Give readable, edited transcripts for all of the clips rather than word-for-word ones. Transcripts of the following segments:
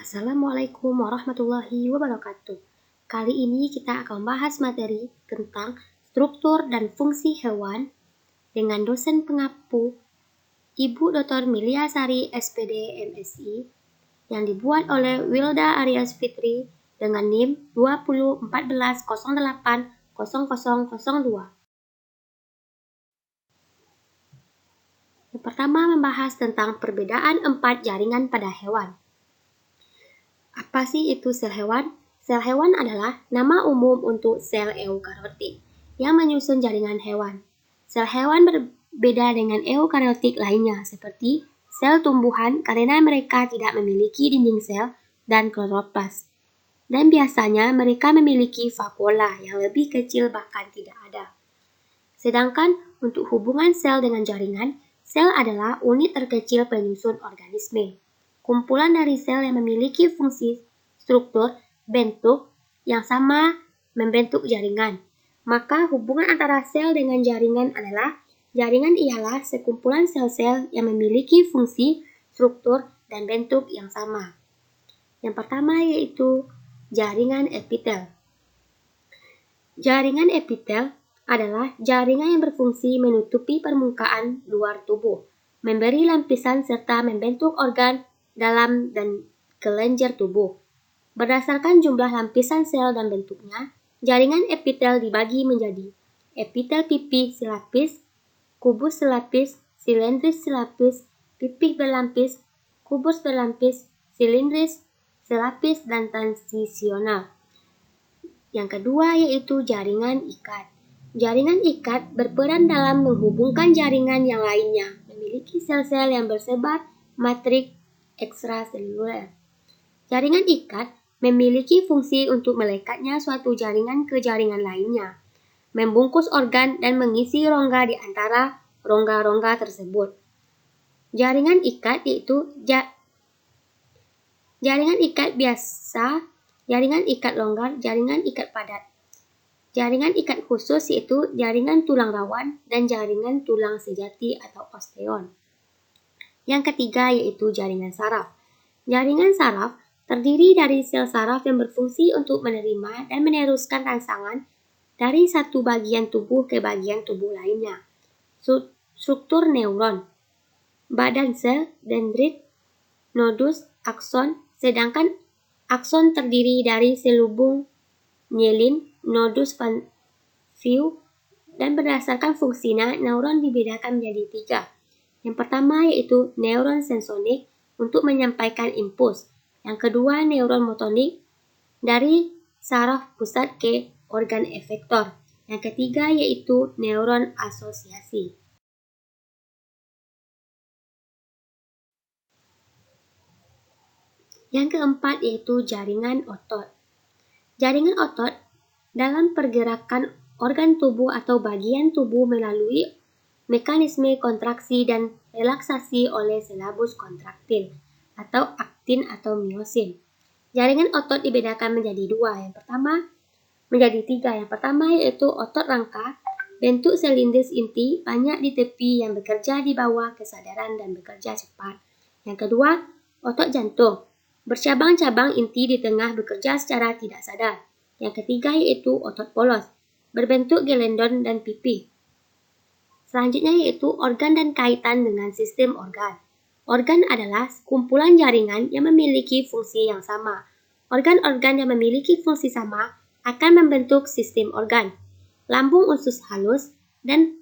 Assalamualaikum warahmatullahi wabarakatuh. Kali ini kita akan membahas materi tentang struktur dan fungsi hewan dengan dosen pengampu Ibu Dr. Milia Sari SPD MSI yang dibuat oleh Wilda Aryas Fitri dengan NIM 2014080002. Yang pertama membahas tentang perbedaan 4 jaringan pada hewan. Apa sih itu sel hewan? Sel hewan adalah nama umum untuk sel eukariotik yang menyusun jaringan hewan. Sel hewan berbeda dengan eukariotik lainnya seperti sel tumbuhan karena mereka tidak memiliki dinding sel dan kloroplas. Dan biasanya mereka memiliki vakuola yang lebih kecil bahkan tidak ada. Sedangkan untuk hubungan sel dengan jaringan, sel adalah unit terkecil penyusun organisme. Kumpulan dari sel yang memiliki fungsi, struktur, bentuk yang sama membentuk jaringan. Maka hubungan antara sel dengan jaringan adalah jaringan ialah sekumpulan sel-sel yang memiliki fungsi, struktur, dan bentuk yang sama. Yang pertama yaitu jaringan epitel. Jaringan epitel adalah jaringan yang berfungsi menutupi permukaan luar tubuh, memberi lapisan serta membentuk organ dalam dan kelenjar tubuh. Berdasarkan jumlah lapisan sel dan bentuknya, jaringan epitel dibagi menjadi epitel pipi selapis, kubus selapis, silindris selapis, pipi berlapis, kubus berlapis, silindris selapis, dan transisional. Yang kedua yaitu jaringan ikat. Jaringan ikat berperan dalam menghubungkan jaringan yang lainnya, memiliki sel-sel yang bersebar matrik ekstraseluler. Jaringan ikat memiliki fungsi untuk melekatnya suatu jaringan ke jaringan lainnya, membungkus organ dan mengisi rongga di antara rongga-rongga tersebut. Jaringan ikat yaitu jaringan ikat biasa, jaringan ikat longgar, jaringan ikat padat. Jaringan ikat khusus yaitu jaringan tulang rawan dan jaringan tulang sejati atau osteon. Yang ketiga yaitu jaringan saraf. Jaringan saraf terdiri dari sel saraf yang berfungsi untuk menerima dan meneruskan rangsangan dari satu bagian tubuh ke bagian tubuh lainnya. Struktur neuron, badan sel, dendrit, nodus, akson, sedangkan akson terdiri dari selubung myelin, nodus van View, dan berdasarkan fungsinya, neuron dibedakan menjadi 3. Yang pertama yaitu neuron sensorik untuk menyampaikan impuls. Yang kedua neuron motonik dari saraf pusat ke organ efektor. Yang ketiga yaitu neuron asosiasi. Yang keempat yaitu jaringan otot. Jaringan otot dalam pergerakan organ tubuh atau bagian tubuh melalui mekanisme kontraksi dan relaksasi oleh silabus kontraktil atau aktin atau miosin. Jaringan otot dibedakan menjadi 2. Yang pertama menjadi 3. Yang pertama yaitu otot rangka, bentuk silindris inti, banyak di tepi yang bekerja di bawah kesadaran dan bekerja cepat. Yang kedua, otot jantung, bercabang-cabang inti di tengah bekerja secara tidak sadar. Yang ketiga yaitu otot polos, berbentuk gelendon dan pipi. Selanjutnya yaitu organ dan kaitan dengan sistem organ. Organ adalah kumpulan jaringan yang memiliki fungsi yang sama. Organ-organ yang memiliki fungsi sama akan membentuk sistem organ. Lambung usus halus dan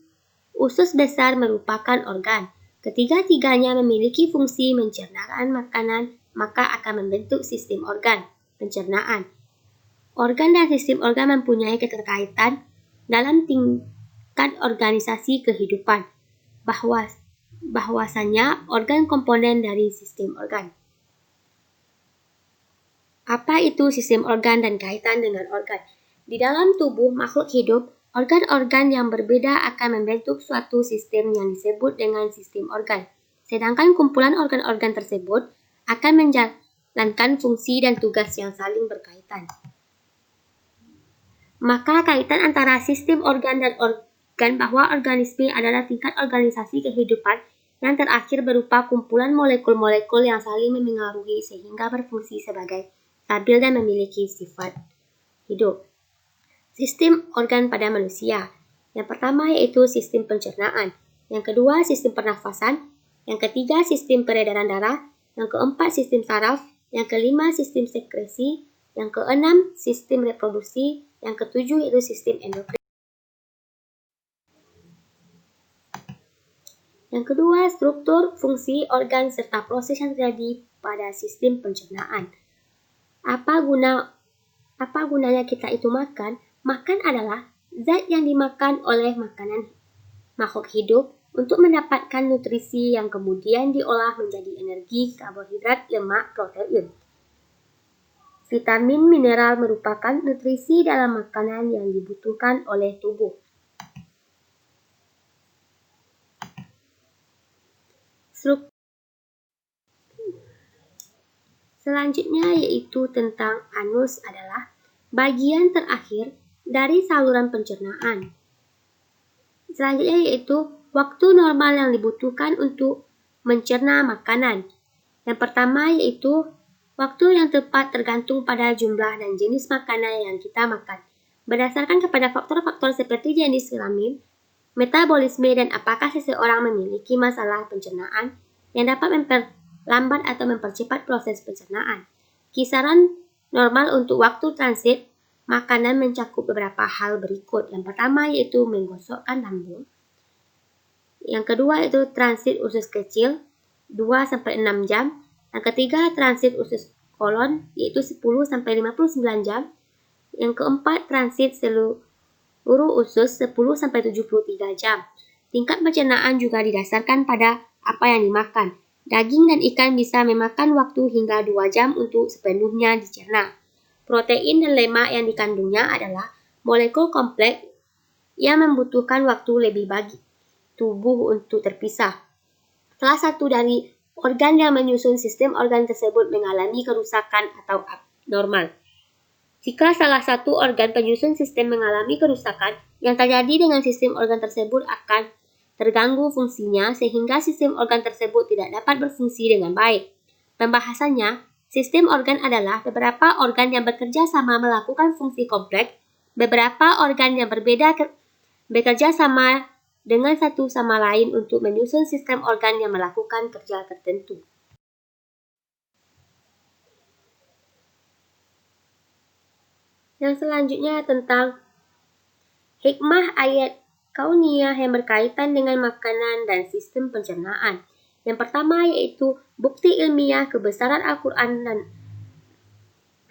usus besar merupakan organ. Ketiga-tiganya memiliki fungsi mencernaan makanan, maka akan membentuk sistem organ pencernaan. Organ dan sistem organ mempunyai keterkaitan dalam tingkat organisasi kehidupan, bahwasanya organ komponen dari sistem organ. Apa itu sistem organ dan kaitan dengan organ? Di dalam tubuh makhluk hidup, organ-organ yang berbeda akan membentuk suatu sistem yang disebut dengan sistem organ. Sedangkan kumpulan organ-organ tersebut akan menjalankan fungsi dan tugas yang saling berkaitan. Maka kaitan antara sistem organ dan organ bahwa organisme adalah tingkat organisasi kehidupan Yang terakhir berupa kumpulan molekul-molekul yang saling memengaruhi sehingga berfungsi sebagai stabil dan memiliki sifat hidup. Sistem organ pada manusia. Yang pertama yaitu sistem pencernaan. Yang kedua sistem pernafasan. Yang ketiga sistem peredaran darah. Yang keempat sistem saraf. Yang kelima sistem sekresi. Yang keenam sistem reproduksi. Yang ketujuh yaitu sistem endokrin. Yang kedua, struktur, fungsi, organ, serta proses yang terjadi pada sistem pencernaan. Apa gunanya kita itu makan? Makan adalah zat yang dimakan oleh makanan makhluk hidup untuk mendapatkan nutrisi yang kemudian diolah menjadi energi, karbohidrat, lemak, protein. Vitamin, mineral merupakan nutrisi dalam makanan yang dibutuhkan oleh tubuh. Selanjutnya yaitu tentang anus adalah bagian terakhir dari saluran pencernaan. Selanjutnya yaitu waktu normal yang dibutuhkan untuk mencerna makanan. Yang pertama yaitu waktu yang tepat tergantung pada jumlah dan jenis makanan yang kita makan. Berdasarkan kepada faktor-faktor seperti jenis kelamin, metabolisme dan apakah seseorang memiliki masalah pencernaan yang dapat memperlambat atau mempercepat proses pencernaan. Kisaran normal untuk waktu transit makanan mencakup beberapa hal berikut. Yang pertama yaitu menggosokkan lambung. Yang kedua yaitu transit usus kecil 2-6 jam. Yang ketiga transit usus kolon yaitu 10-59 jam. Yang keempat transit seluruh usus 10-73 jam. Tingkat pencernaan juga didasarkan pada apa yang dimakan. Daging dan ikan bisa memakan waktu hingga 2 jam untuk sepenuhnya dicerna. Protein dan lemak yang dikandungnya adalah molekul kompleks yang membutuhkan waktu lebih bagi tubuh untuk terpisah. Salah satu dari organ yang menyusun sistem organ tersebut mengalami kerusakan atau abnormal. Jika salah satu organ penyusun sistem mengalami kerusakan, yang terjadi dengan sistem organ tersebut akan terganggu fungsinya sehingga sistem organ tersebut tidak dapat berfungsi dengan baik. Pembahasannya, sistem organ adalah beberapa organ yang bekerja sama melakukan fungsi kompleks, beberapa organ yang berbeda bekerja sama dengan satu sama lain untuk menyusun sistem organ yang melakukan kerja tertentu. Yang selanjutnya tentang hikmah ayat kauniyah yang berkaitan dengan makanan dan sistem pencernaan. Yang pertama yaitu bukti ilmiah kebesaran Al-Quran dan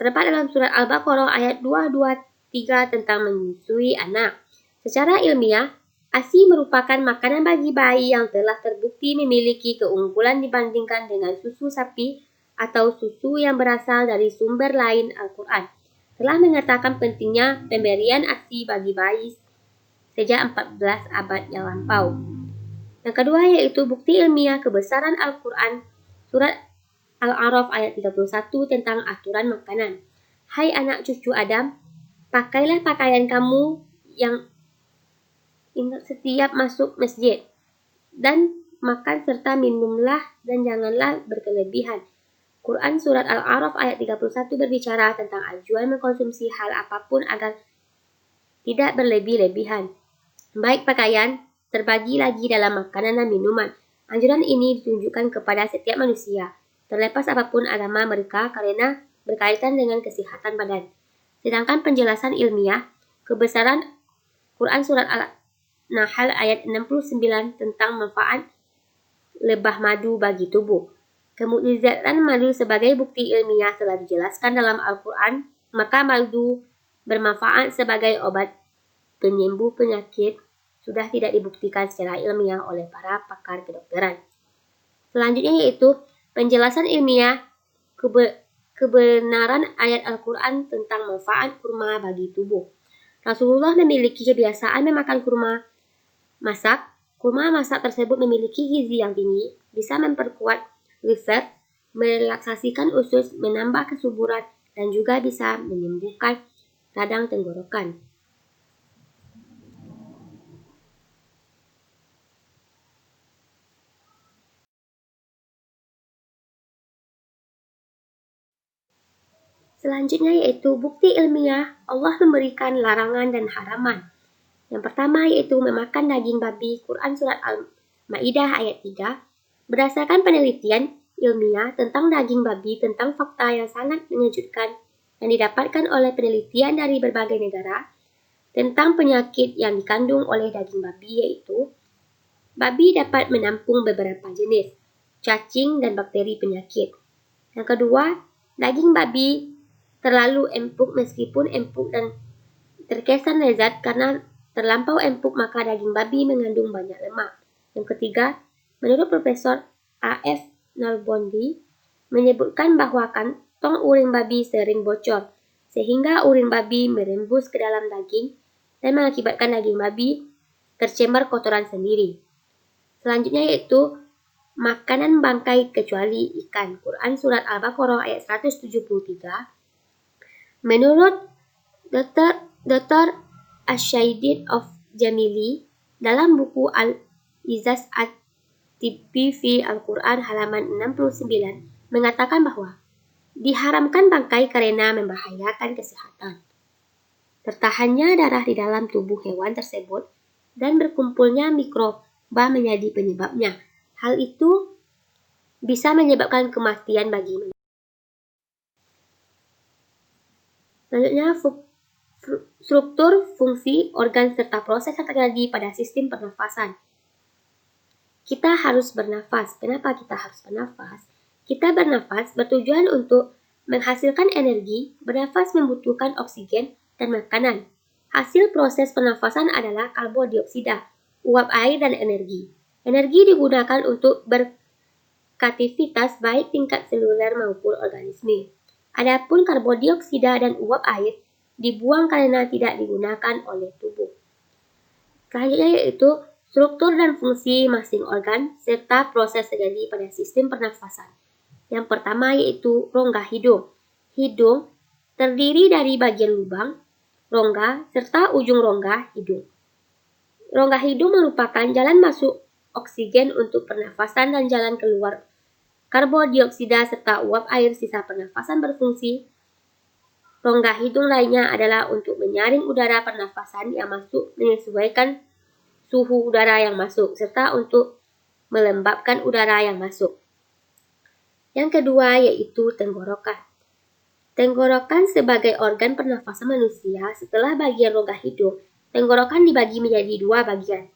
terdapat dalam surat Al-Baqarah ayat 223 tentang menyusui anak. Secara ilmiah, ASI merupakan makanan bagi bayi yang telah terbukti memiliki keunggulan dibandingkan dengan susu sapi atau susu yang berasal dari sumber lain. Al-Quran telah mengatakan pentingnya pemberian ASI bagi bayi sejak 14 abad yang lampau. Yang kedua yaitu bukti ilmiah kebesaran Al-Quran, surat Al-A'raf ayat 31 tentang aturan makanan. Hai anak cucu Adam, pakailah pakaian kamu yang ingat setiap masuk masjid, dan makan serta minumlah dan janganlah berkelebihan. Quran Surat Al-A'raf ayat 31 berbicara tentang anjuran mengkonsumsi hal apapun agar tidak berlebih-lebihan. Baik pakaian, terbagi lagi dalam makanan dan minuman. Anjuran ini ditunjukkan kepada setiap manusia, terlepas apapun agama mereka karena berkaitan dengan kesehatan badan. Sedangkan penjelasan ilmiah, kebesaran Quran Surat Al-Nahl ayat 69 tentang manfaat lebah madu bagi tubuh. Kemukjizatan madu sebagai bukti ilmiah telah dijelaskan dalam Al-Quran, maka madu bermanfaat sebagai obat penyembuh penyakit sudah tidak dibuktikan secara ilmiah oleh para pakar kedokteran. Selanjutnya yaitu penjelasan ilmiah kebenaran ayat Al-Quran tentang manfaat kurma bagi tubuh. Rasulullah memiliki kebiasaan memakan kurma masak. Kurma masak tersebut memiliki gizi yang tinggi, bisa memperkuat liver, merelaksasikan usus, menambah kesuburan, dan juga bisa menyembuhkan radang tenggorokan. Selanjutnya yaitu bukti ilmiah Allah memberikan larangan dan haraman. Yang pertama yaitu memakan daging babi, Quran Surat Al-Ma'idah ayat 3. Berdasarkan penelitian ilmiah tentang daging babi tentang fakta yang sangat mengejutkan yang didapatkan oleh penelitian dari berbagai negara tentang penyakit yang dikandung oleh daging babi yaitu babi dapat menampung beberapa jenis cacing dan bakteri penyakit. Yang kedua, daging babi terlalu empuk meskipun empuk dan terkesan lezat karena terlampau empuk maka daging babi mengandung banyak lemak. Yang ketiga, menurut Profesor A.F. Nalbondi menyebutkan bahwa kantong urin babi sering bocor sehingga urin babi merembus ke dalam daging dan mengakibatkan daging babi tercemar kotoran sendiri. Selanjutnya yaitu makanan bangkai kecuali ikan. Quran Surat Al-Baqarah ayat 173. Menurut Dr. Ash-Shaidid of Jamili dalam buku Al-Izaz At-Tibbi fi Al-Quran halaman 69 mengatakan bahwa diharamkan bangkai karena membahayakan kesehatan. Tertahannya darah di dalam tubuh hewan tersebut dan berkumpulnya mikroba menjadi penyebabnya. Hal itu bisa menyebabkan kematian bagi manusia. Selanjutnya, struktur, fungsi, organ, serta proses yang terjadi pada sistem pernafasan. Kita harus bernafas. Kenapa kita harus bernafas? Kita bernafas bertujuan untuk menghasilkan energi, bernafas membutuhkan oksigen dan makanan. Hasil proses pernafasan adalah karbodioksida, uap air, dan energi. Energi digunakan untuk beraktivitas baik tingkat seluler maupun organisme. Adapun karbodioksida dan uap air dibuang karena tidak digunakan oleh tubuh. Selanjutnya yaitu struktur dan fungsi masing organ serta proses terjadi pada sistem pernafasan. Yang pertama yaitu rongga hidung. Hidung terdiri dari bagian lubang, rongga, serta ujung rongga hidung. Rongga hidung merupakan jalan masuk oksigen untuk pernafasan dan jalan keluar karbodioksida serta uap air. Sisa pernafasan berfungsi. Rongga hidung lainnya adalah untuk menyaring udara pernafasan yang masuk, menyesuaikan suhu udara yang masuk, serta untuk melembabkan udara yang masuk. Yang kedua yaitu tenggorokan. Tenggorokan sebagai organ pernafasan manusia setelah bagian rongga hidung, tenggorokan dibagi menjadi dua bagian.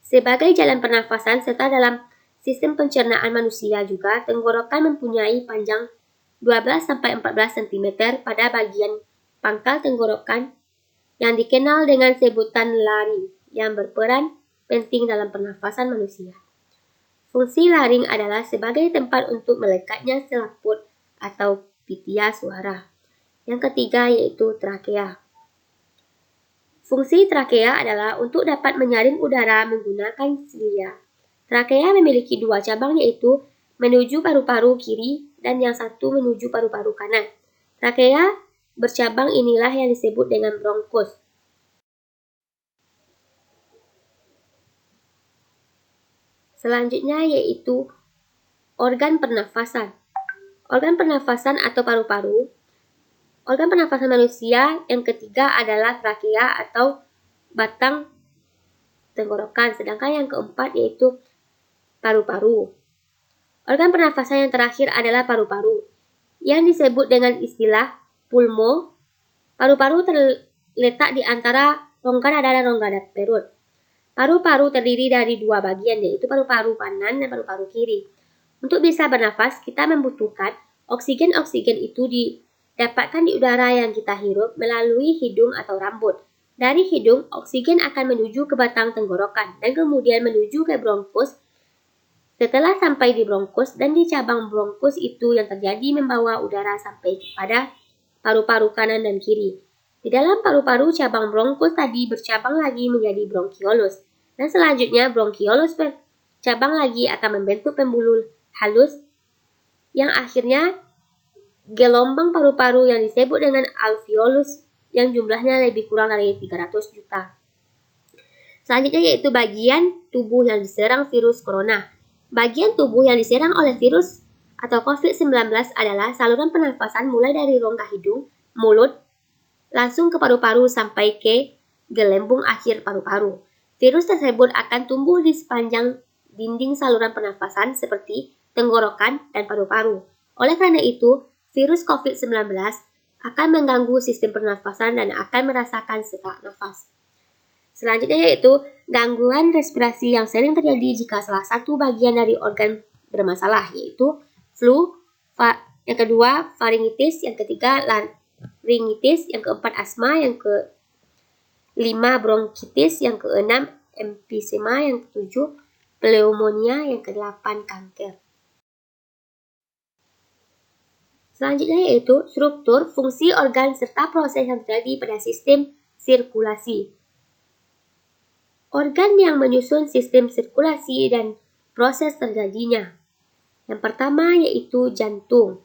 Sebagai jalan pernafasan serta dalam sistem pencernaan manusia juga, tenggorokan mempunyai panjang 12-14 cm pada bagian pangkal tenggorokan yang dikenal dengan sebutan laring yang berperan penting dalam pernafasan manusia. Fungsi laring adalah sebagai tempat untuk melekatnya selaput atau pitia suara. Yang ketiga yaitu trakea. Fungsi trakea adalah untuk dapat menyaring udara menggunakan silia. Trakea memiliki dua cabang yaitu menuju paru-paru kiri dan yang satu menuju paru-paru kanan. Trakea bercabang inilah yang disebut dengan bronkus. Selanjutnya yaitu organ pernafasan. Organ pernafasan atau paru-paru. Organ pernafasan manusia yang ketiga adalah trakea atau batang tenggorokan, sedangkan yang keempat yaitu paru-paru. Organ pernafasan yang terakhir adalah paru-paru, yang disebut dengan istilah pulmo. Paru-paru terletak di antara rongga dada dan rongga perut. Paru-paru terdiri dari dua bagian, yaitu paru-paru kanan dan paru-paru kiri. Untuk bisa bernafas, kita membutuhkan oksigen-oksigen itu didapatkan di udara yang kita hirup melalui hidung atau rambut. Dari hidung, oksigen akan menuju ke batang tenggorokan dan kemudian menuju ke bronkus. Setelah sampai di bronkus dan di cabang bronkus itu yang terjadi membawa udara sampai kepada paru-paru kanan dan kiri. Di dalam paru-paru cabang bronkus tadi bercabang lagi menjadi bronkiolus. Dan selanjutnya bronkiolus bercabang lagi akan membentuk pembuluh halus yang akhirnya gelombang paru-paru yang disebut dengan alveolus yang jumlahnya lebih kurang dari 300 juta. Selanjutnya yaitu bagian tubuh yang diserang virus corona. Bagian tubuh yang diserang oleh virus atau COVID-19 adalah saluran pernafasan mulai dari rongga hidung, mulut, langsung ke paru-paru sampai ke gelembung akhir paru-paru. Virus tersebut akan tumbuh di sepanjang dinding saluran pernafasan seperti tenggorokan dan paru-paru. Oleh karena itu, virus COVID-19 akan mengganggu sistem pernafasan dan akan merasakan sesak nafas. Selanjutnya yaitu gangguan respirasi yang sering terjadi jika salah satu bagian dari organ bermasalah, yaitu flu, yang kedua faringitis, yang ketiga laringitis, yang keempat asma, yang kelima bronkitis, yang keenam emfisema, yang ketujuh pneumonia, yang kedelapan kanker. Selanjutnya yaitu struktur, fungsi organ, serta proses yang terjadi pada sistem sirkulasi. Organ yang menyusun sistem sirkulasi dan proses terjadinya. Yang pertama yaitu jantung.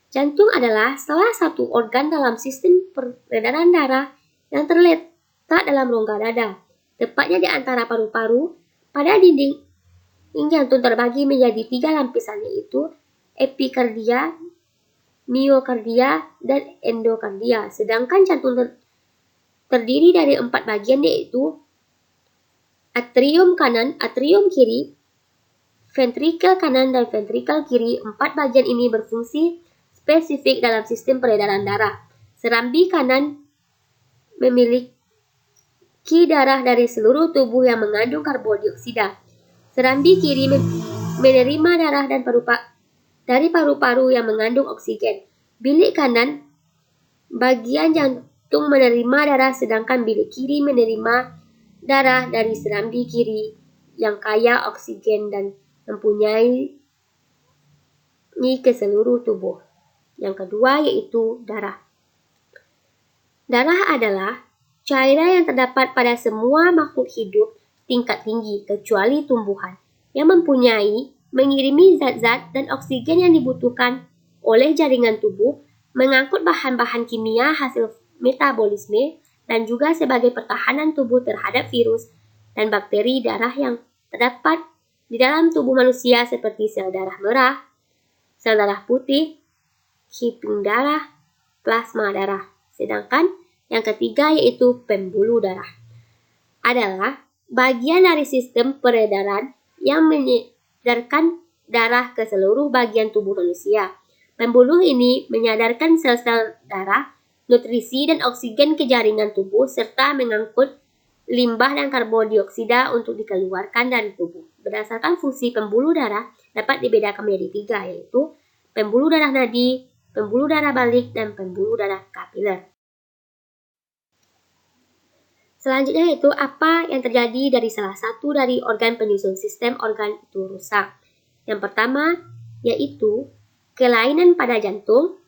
Jantung adalah salah satu organ dalam sistem peredaran darah yang terletak dalam rongga dada, tepatnya di antara paru-paru. Pada dinding jantung terbagi menjadi 3 lapisan, yaitu epikardia, miokardia, dan endokardia. Sedangkan jantung terdiri dari 4 bagian, yaitu atrium kanan, atrium kiri, ventrikel kanan, dan ventrikel kiri. 4 bagian ini berfungsi spesifik dalam sistem peredaran darah. Serambi kanan memiliki darah dari seluruh tubuh yang mengandung karbon dioksida. Serambi kiri menerima darah dan dari paru-paru yang mengandung oksigen. Bilik kanan bagian jantung menerima darah, sedangkan bilik kiri menerima darah dari serambi kiri yang kaya oksigen dan mempunyai ke seluruh tubuh. Yang kedua yaitu darah. Darah adalah cairan yang terdapat pada semua makhluk hidup tingkat tinggi kecuali tumbuhan yang mempunyai mengirimi zat-zat dan oksigen yang dibutuhkan oleh jaringan tubuh, mengangkut bahan-bahan kimia hasil metabolisme, dan juga sebagai pertahanan tubuh terhadap virus dan bakteri. Darah yang terdapat di dalam tubuh manusia seperti sel darah merah, sel darah putih, kiping darah, plasma darah. Sedangkan yang ketiga yaitu pembuluh darah adalah bagian dari sistem peredaran yang menyedarkan darah ke seluruh bagian tubuh manusia. Pembuluh ini menyadarkan sel-sel darah, nutrisi dan oksigen ke jaringan tubuh, serta mengangkut limbah dan karbon dioksida untuk dikeluarkan dari tubuh. Berdasarkan fungsi pembuluh darah dapat dibedakan menjadi 3, yaitu pembuluh darah nadi, pembuluh darah balik, dan pembuluh darah kapiler. Selanjutnya yaitu apa yang terjadi dari salah satu dari organ penyusun sistem organ itu rusak. Yang pertama yaitu kelainan pada jantung,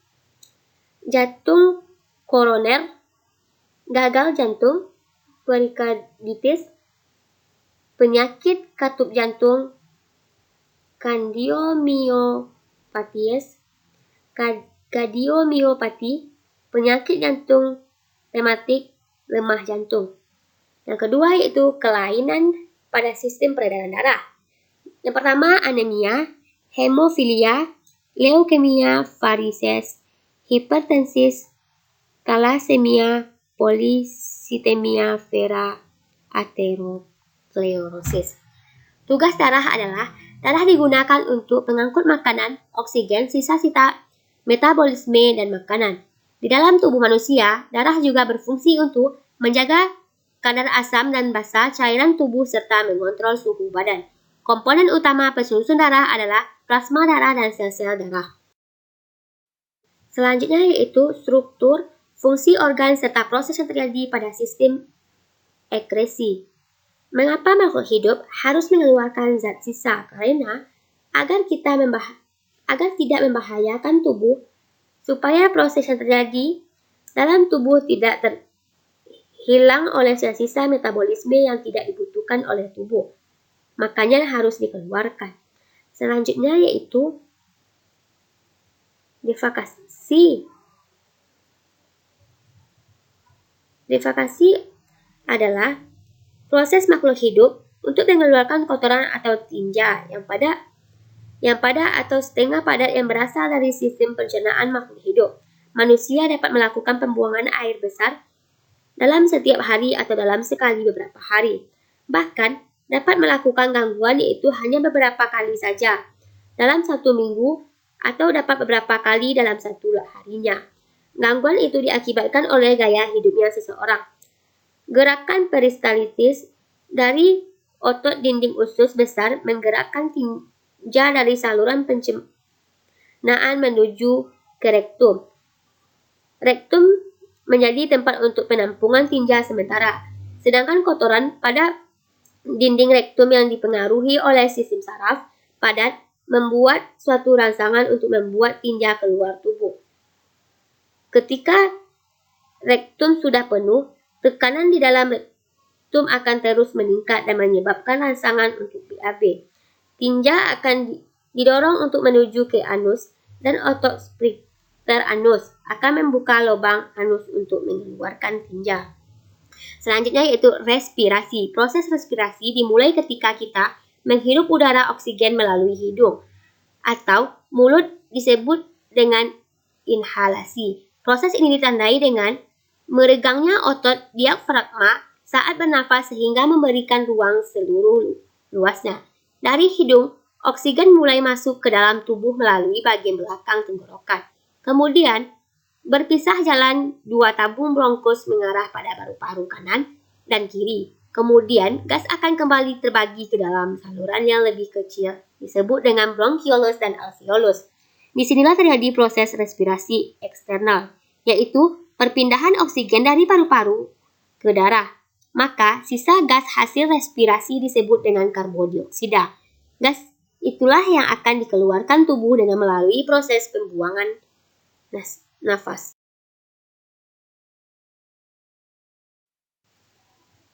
jantung koroner, gagal jantung, perikarditis, penyakit katup jantung, kardiomiopati, penyakit jantung rematik, lemah jantung. Yang kedua yaitu kelainan pada sistem peredaran darah. Yang pertama anemia, hemofilia, leukemia, varises, hipertensis, thalassemia, polisitemia vera, aterosclerosis. Tugas darah adalah darah digunakan untuk pengangkut makanan, oksigen, sisa-sisa metabolisme, dan makanan. Di dalam tubuh manusia, darah juga berfungsi untuk menjaga kadar asam dan basa cairan tubuh serta mengontrol suhu badan. Komponen utama penyusun darah adalah plasma darah dan sel-sel darah. Selanjutnya yaitu struktur, fungsi organ, serta proses yang terjadi pada sistem ekskresi. Mengapa makhluk hidup harus mengeluarkan zat sisa? Karena agar tidak membahayakan tubuh, supaya proses yang terjadi dalam tubuh tidak hilang oleh sisa metabolisme yang tidak dibutuhkan oleh tubuh. Makanya harus dikeluarkan. Selanjutnya yaitu defekasi. Defekasi adalah proses makhluk hidup untuk mengeluarkan kotoran atau tinja yang pada yang padat atau setengah padat yang berasal dari sistem pencernaan makhluk hidup. Manusia dapat melakukan pembuangan air besar dalam setiap hari atau dalam sekali beberapa hari. Bahkan, dapat melakukan gangguan yaitu hanya beberapa kali saja dalam satu minggu atau dapat beberapa kali dalam satu harinya. Gangguan itu diakibatkan oleh gaya hidupnya seseorang. Gerakan peristaltis dari otot dinding usus besar menggerakkan tinja dari saluran pencernaan menuju ke rektum. Rektum menjadi tempat untuk penampungan tinja sementara, sedangkan kotoran pada dinding rektum yang dipengaruhi oleh sistem saraf padat membuat suatu rangsangan untuk membuat tinja keluar tubuh. Ketika rektum sudah penuh, tekanan di dalam rektum akan terus meningkat dan menyebabkan rangsangan untuk BAB. Tinja akan didorong untuk menuju ke anus dan otot sphincter anus akan membuka lubang anus untuk mengeluarkan tinja. Selanjutnya yaitu respirasi. Proses respirasi dimulai ketika kita menghirup udara oksigen melalui hidung atau mulut disebut dengan inhalasi. Proses ini ditandai dengan meregangnya otot diafragma saat bernafas sehingga memberikan ruang seluruh luasnya. Dari hidung, oksigen mulai masuk ke dalam tubuh melalui bagian belakang tenggorokan. Kemudian, berpisah jalan dua tabung bronkus mengarah pada paru-paru kanan dan kiri. Kemudian, gas akan kembali terbagi ke dalam saluran yang lebih kecil, disebut dengan bronchiolus dan alveolus. Disinilah terjadi proses respirasi eksternal, yaitu perpindahan oksigen dari paru-paru ke darah. Maka, sisa gas hasil respirasi disebut dengan karbon dioksida. Gas itulah yang akan dikeluarkan tubuh dengan melalui proses pembuangan nafas.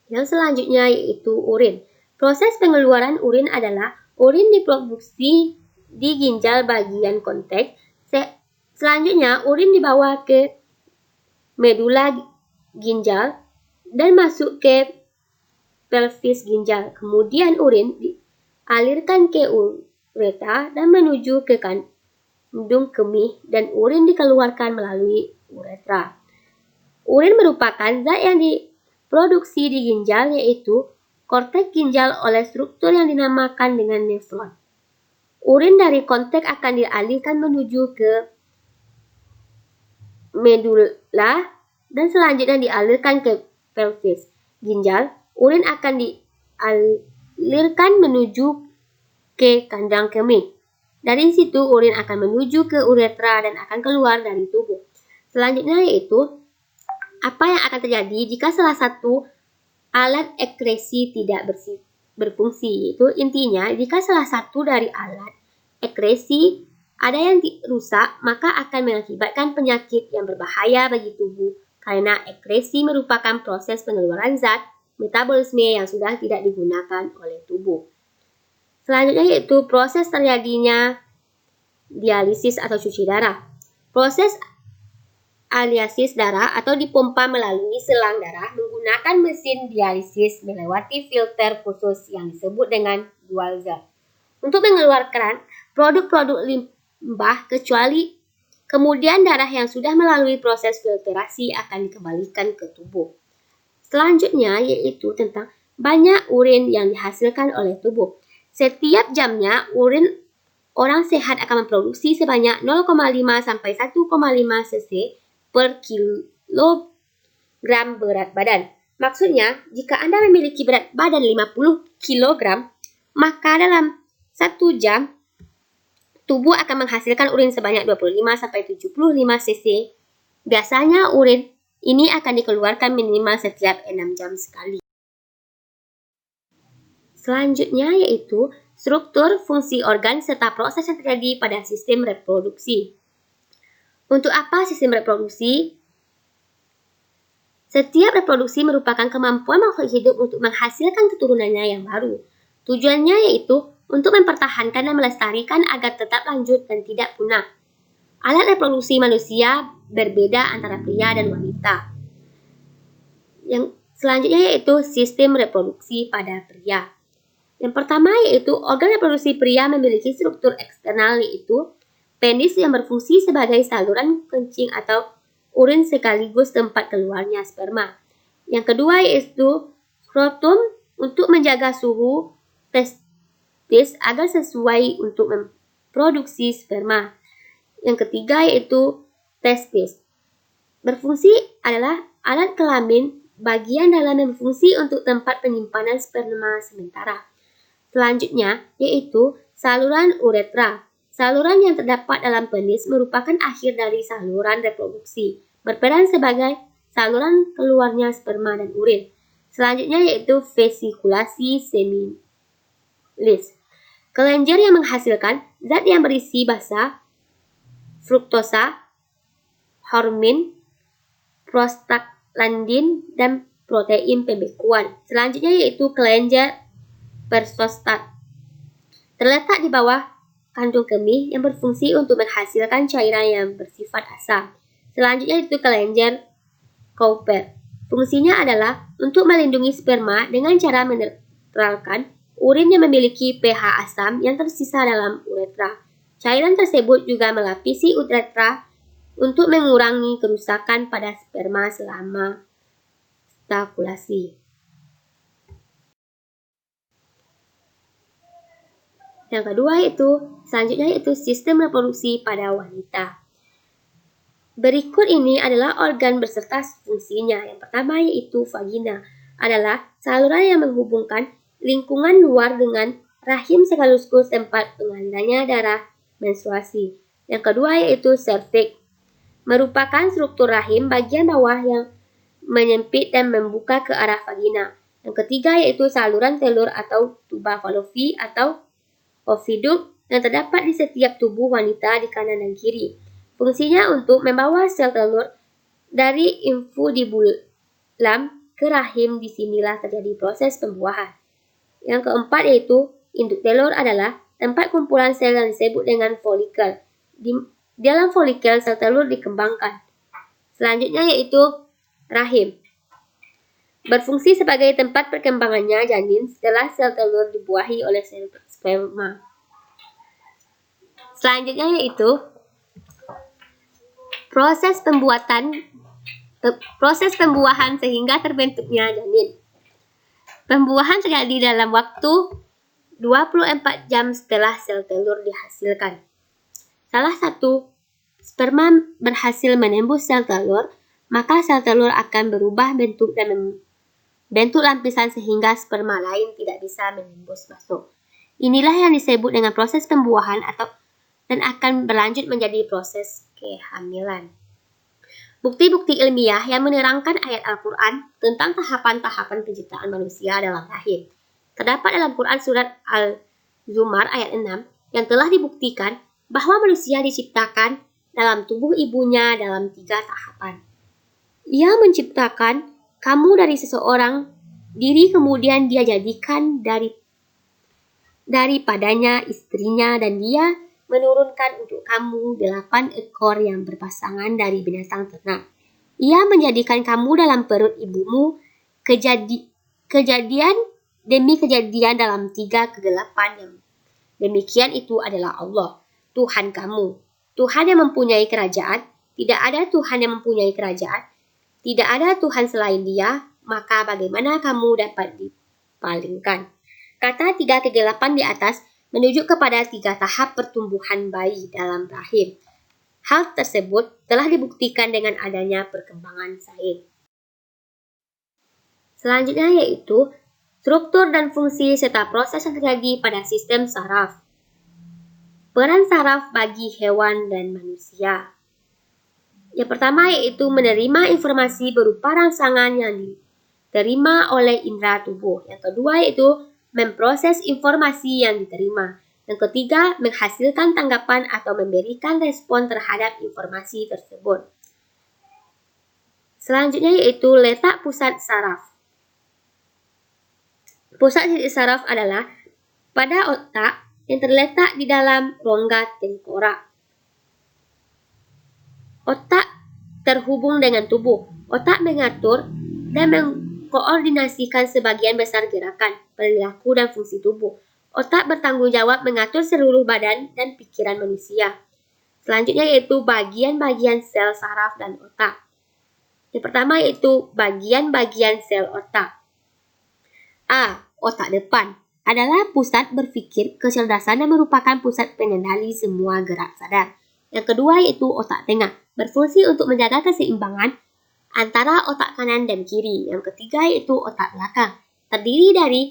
Yang selanjutnya yaitu urin. Proses pengeluaran urin adalah urin diproduksi di ginjal bagian konteks. Selanjutnya, urin dibawa ke medula ginjal dan masuk ke pelvis ginjal. Kemudian urin dialirkan ke uretra dan menuju ke kandung kemih dan urin dikeluarkan melalui uretra. Urin merupakan zat yang diproduksi di ginjal yaitu korteks ginjal oleh struktur yang dinamakan dengan nefron. Urin dari korteks akan dialirkan menuju ke medula dan selanjutnya dialirkan ke pelvis ginjal. Urin akan dialirkan menuju ke kandang kemih. Dari situ urin akan menuju ke uretra dan akan keluar dari tubuh. Selanjutnya yaitu apa yang akan terjadi jika salah satu alat ekskresi tidak berfungsi. Yaitu intinya jika salah satu dari alat ekskresi ada yang rusak, maka akan mengakibatkan penyakit yang berbahaya bagi tubuh karena ekskresi merupakan proses pengeluaran zat metabolisme yang sudah tidak digunakan oleh tubuh. Selanjutnya yaitu proses terjadinya dialisis atau cuci darah. Proses aliasis darah atau dipompa melalui selang darah menggunakan mesin dialisis melewati filter khusus yang disebut dengan dual zat untuk mengeluarkan produk-produk limbah kecuali kemudian darah yang sudah melalui proses filtrasi akan dikembalikan ke tubuh. Selanjutnya yaitu tentang banyak urin yang dihasilkan oleh tubuh. Setiap jamnya urin orang sehat akan memproduksi sebanyak 0,5 sampai 1,5 cc per kilogram berat badan. Maksudnya, jika Anda memiliki berat badan 50 kg, maka dalam 1 jam tubuh akan menghasilkan urin sebanyak 25 sampai 75 cc. Biasanya urin ini akan dikeluarkan minimal setiap 6 jam sekali. Selanjutnya yaitu struktur, fungsi organ, serta proses yang terjadi pada sistem reproduksi. Untuk apa sistem reproduksi? Setiap reproduksi merupakan kemampuan makhluk hidup untuk menghasilkan keturunannya yang baru. Tujuannya yaitu untuk mempertahankan dan melestarikan agar tetap lanjut dan tidak punah. Alat reproduksi manusia berbeda antara pria dan wanita. Yang selanjutnya yaitu sistem reproduksi pada pria. Yang pertama yaitu organ reproduksi pria memiliki struktur eksternal, yaitu penis yang berfungsi sebagai saluran kencing atau urin sekaligus tempat keluarnya sperma. Yang kedua yaitu skrotum untuk menjaga suhu testis agar sesuai untuk memproduksi sperma. Yang ketiga yaitu testis. Berfungsi adalah alat kelamin bagian dalam yang berfungsi untuk tempat penyimpanan sperma sementara. Selanjutnya yaitu saluran uretra. Saluran yang terdapat dalam penis merupakan akhir dari saluran reproduksi, berperan sebagai saluran keluarnya sperma dan urin. Selanjutnya yaitu vesikulasi semilis. Kelenjar yang menghasilkan zat yang berisi basa, fruktosa, hormin, prostaglandin, dan protein pembekuan. Selanjutnya yaitu kelenjar prostat. Terletak di bawah kandung kemih yang berfungsi untuk menghasilkan cairan yang bersifat asam. Selanjutnya itu kelenjar Cowper. Fungsinya adalah untuk melindungi sperma dengan cara menetralkan urin yang memiliki pH asam yang tersisa dalam uretra. Cairan tersebut juga melapisi uretra untuk mengurangi kerusakan pada sperma selama stakulasi. Yang kedua selanjutnya yaitu sistem reproduksi pada wanita. Berikut ini adalah organ beserta fungsinya. Yang pertama yaitu vagina, adalah saluran yang menghubungkan lingkungan luar dengan rahim sekaligus tempat pengalirannya darah menstruasi. Yang kedua yaitu cervix, merupakan struktur rahim bagian bawah yang menyempit dan membuka ke arah vagina. Yang ketiga yaitu saluran telur atau tuba fallopi atau oviduct yang terdapat di setiap tubuh wanita di kanan dan kiri. Fungsinya untuk membawa sel telur dari infundibulam ke rahim. Disinilah terjadi proses pembuahan. Yang keempat yaitu induk telur, adalah tempat kumpulan sel yang disebut dengan folikel. Di dalam folikel sel telur dikembangkan. Selanjutnya yaitu rahim, berfungsi sebagai tempat perkembangannya janin setelah sel telur dibuahi oleh sel sperma. Selanjutnya yaitu proses pembuahan sehingga terbentuknya janin. Pembuahan terjadi dalam waktu 24 jam setelah sel telur dihasilkan. Salah satu sperma berhasil menembus sel telur, maka sel telur akan berubah bentuk dan membentuk lapisan sehingga sperma lain tidak bisa menembus masuk. Inilah yang disebut dengan proses pembuahan dan akan berlanjut menjadi proses kehamilan. Bukti-bukti ilmiah yang menerangkan ayat Al-Quran tentang tahapan-tahapan penciptaan manusia dalam rahim terdapat dalam Quran surat Al-Zumar ayat 6 yang telah dibuktikan bahwa manusia diciptakan dalam tubuh ibunya dalam 3 tahapan. Ia menciptakan kamu dari seseorang diri, kemudian dia jadikan daripadanya istrinya, dan dia menurunkan untuk kamu 8 ekor yang berpasangan dari binatang ternak. Ia menjadikan kamu dalam perut ibumu kejadian demi kejadian dalam 3 kegelapan yang demikian itu adalah Allah, Tuhan kamu, Tuhan yang mempunyai kerajaan. Tidak ada Tuhan yang mempunyai kerajaan. Tidak ada Tuhan selain Dia, maka bagaimana kamu dapat dipalingkan? Kata 3 kegelapan di atas menunjuk kepada 3 tahap pertumbuhan bayi dalam rahim. Hal tersebut telah dibuktikan dengan adanya perkembangan sains. Selanjutnya yaitu struktur dan fungsi serta proses yang terjadi pada sistem saraf. Peran saraf bagi hewan dan manusia. Yang pertama yaitu menerima informasi berupa rangsangan yang diterima oleh indera tubuh. Yang kedua yaitu memproses informasi yang diterima. Yang ketiga, menghasilkan tanggapan atau memberikan respon terhadap informasi tersebut. Selanjutnya yaitu letak pusat saraf. Pusat titik saraf adalah pada otak yang terletak di dalam rongga tengkorak. Otak terhubung dengan tubuh. Otak mengatur dan mengkoordinasikan sebagian besar gerakan, perilaku, dan fungsi tubuh. Otak bertanggung jawab mengatur seluruh badan dan pikiran manusia. Selanjutnya yaitu bagian-bagian sel saraf dan otak. Yang pertama yaitu bagian-bagian sel otak. A. Otak depan adalah pusat berpikir kecerdasan dan merupakan pusat pengendali semua gerak sadar. Yang kedua yaitu otak tengah, berfungsi untuk menjaga keseimbangan antara otak kanan dan kiri. Yang ketiga yaitu otak belakang, terdiri dari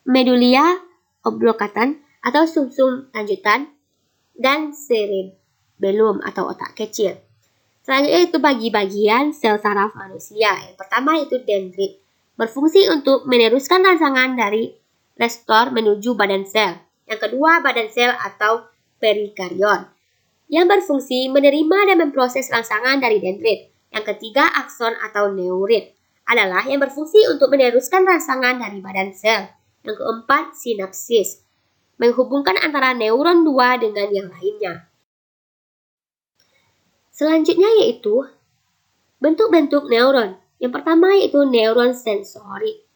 medulla oblongata atau sumsum lanjutan dan cerebellum atau otak kecil. Selanjutnya itu bagi-bagian sel saraf manusia. Yang pertama yaitu dendrit, berfungsi untuk meneruskan rangsangan dari restor menuju badan sel. Yang kedua badan sel atau perikarion, yang berfungsi menerima dan memproses rangsangan dari dendrit. Yang ketiga akson atau neurit adalah yang berfungsi untuk meneruskan rangsangan dari badan sel. Yang keempat sinapsis, menghubungkan antara neuron dua dengan yang lainnya. Selanjutnya yaitu bentuk-bentuk neuron. Yang pertama yaitu neuron sensorik,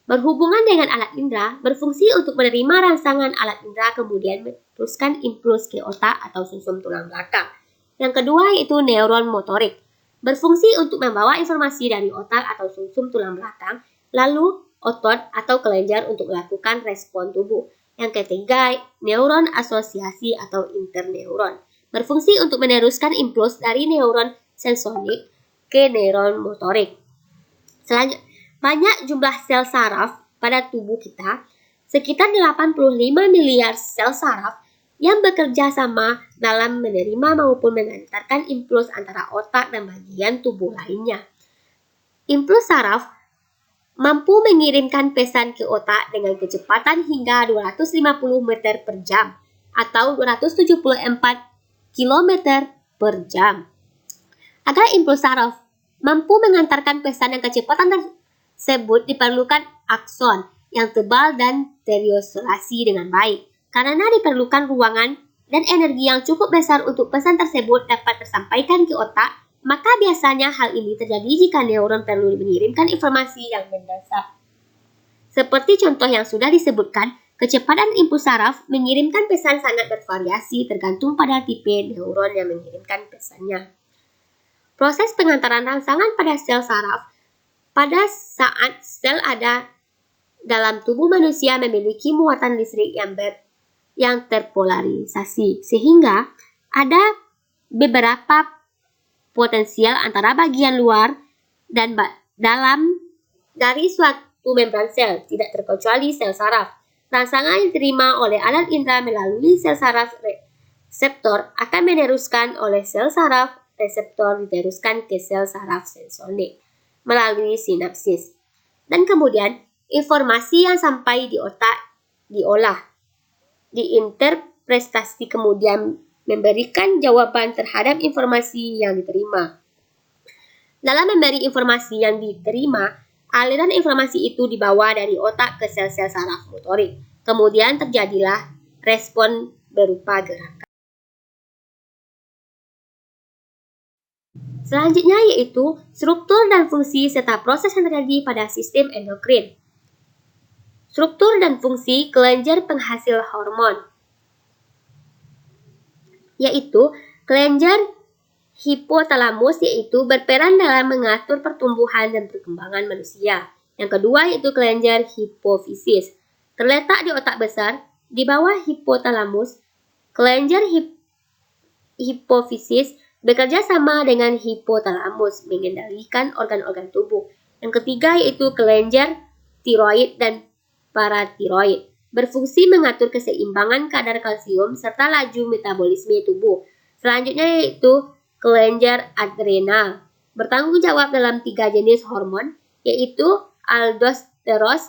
berhubungan dengan alat indera, berfungsi untuk menerima rangsangan alat indera kemudian meneruskan impuls ke otak atau sumsum tulang belakang. Yang kedua yaitu neuron motorik, berfungsi untuk membawa informasi dari otak atau sumsum tulang belakang, lalu otot atau kelenjar untuk melakukan respon tubuh. Yang ketiga, neuron asosiasi atau interneuron, berfungsi untuk meneruskan impuls dari neuron sensorik ke neuron motorik. Selanjutnya, banyak jumlah sel saraf pada tubuh kita, sekitar 85 miliar sel saraf yang bekerja sama dalam menerima maupun mengantarkan impuls antara otak dan bagian tubuh lainnya. Impuls saraf mampu mengirimkan pesan ke otak dengan kecepatan hingga 250 meter per jam atau 274 km per jam. Agar impuls saraf mampu mengantarkan pesan dan kecepatan tersebut diperlukan akson yang tebal dan terisolasi dengan baik. Karena diperlukan ruangan dan energi yang cukup besar untuk pesan tersebut dapat tersampaikan ke otak, maka biasanya hal ini terjadi jika neuron perlu mengirimkan informasi yang mendesak. Seperti contoh yang sudah disebutkan, kecepatan impuls saraf mengirimkan pesan sangat bervariasi tergantung pada tipe neuron yang mengirimkan pesannya. Proses pengantaran rangsangan pada sel saraf pada saat sel ada dalam tubuh manusia memiliki muatan listrik yang terpolarisasi, sehingga ada beberapa potensial antara bagian luar dan dalam dari suatu membran sel, tidak terkecuali sel saraf. Rangsangan yang diterima oleh alat indera melalui sel saraf reseptor akan meneruskan oleh sel saraf reseptor diteruskan ke sel saraf sensorik melalui sinapsis. Dan kemudian informasi yang sampai di otak diolah, diinterpretasi kemudian memberikan jawaban terhadap informasi yang diterima. Dalam memberi informasi yang diterima, aliran informasi itu dibawa dari otak ke sel-sel saraf motorik. Kemudian terjadilah respon berupa gerakan. Selanjutnya yaitu struktur dan fungsi serta proses yang terjadi pada sistem endokrin. Struktur dan fungsi kelenjar penghasil hormon, yaitu kelenjar hipotalamus yaitu berperan dalam mengatur pertumbuhan dan perkembangan manusia. Yang kedua yaitu kelenjar hipofisis, terletak di otak besar di bawah hipotalamus. Kelenjar hipofisis bekerja sama dengan hipotalamus mengendalikan organ-organ tubuh. Yang ketiga yaitu kelenjar tiroid dan paratiroid, berfungsi mengatur keseimbangan kadar kalsium serta laju metabolisme tubuh. Selanjutnya yaitu kelenjar adrenal, bertanggung jawab dalam 3 jenis hormon, yaitu aldosteron,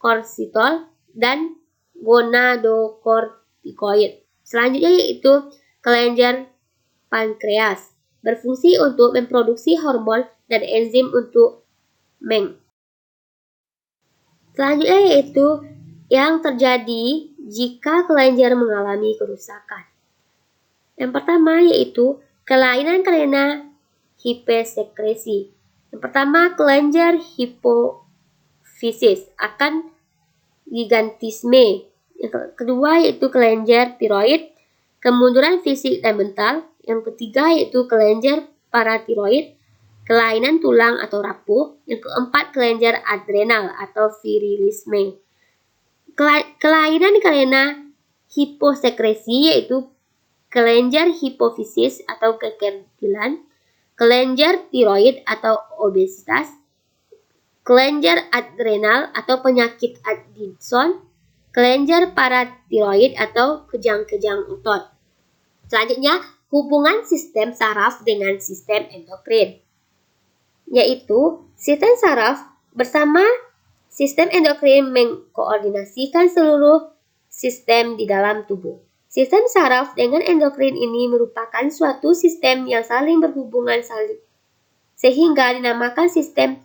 korsitol, dan gonadokortikoid. Selanjutnya yaitu kelenjar pankreas, berfungsi untuk memproduksi hormon dan enzim untuk Selanjutnya yaitu yang terjadi jika kelenjar mengalami kerusakan. Yang pertama yaitu kelainan karena hipersekresi. Yang pertama, kelenjar hipofisis akan gigantisme. Yang kedua yaitu kelenjar tiroid, kemunduran fisik dan mental. Yang ketiga yaitu kelenjar paratiroid, kelainan tulang atau rapuh. Yang keempat, kelenjar adrenal atau virilisme. Kelainan karena hiposekresi yaitu kelenjar hipofisis atau kekerdilan, kelenjar tiroid atau obesitas, kelenjar adrenal atau penyakit Addison, kelenjar paratiroid atau kejang-kejang otot. Selanjutnya, hubungan sistem saraf dengan sistem endokrin, yaitu sistem saraf bersama sistem endokrin mengkoordinasikan seluruh sistem di dalam tubuh. Sistem saraf dengan endokrin ini merupakan suatu sistem yang saling berhubungan sehingga dinamakan sistem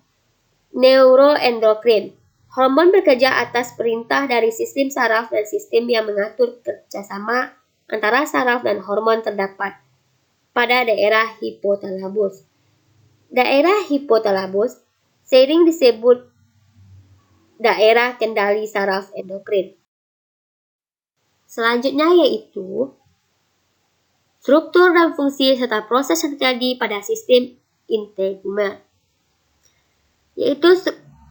neuroendokrin. Hormon bekerja atas perintah dari sistem saraf dan sistem yang mengatur kerjasama antara saraf dan hormon terdapat pada daerah hipotalamus. Daerah hipotalamus sering disebut daerah kendali saraf endokrin. Selanjutnya yaitu struktur dan fungsi serta proses yang terjadi pada sistem integumen, yaitu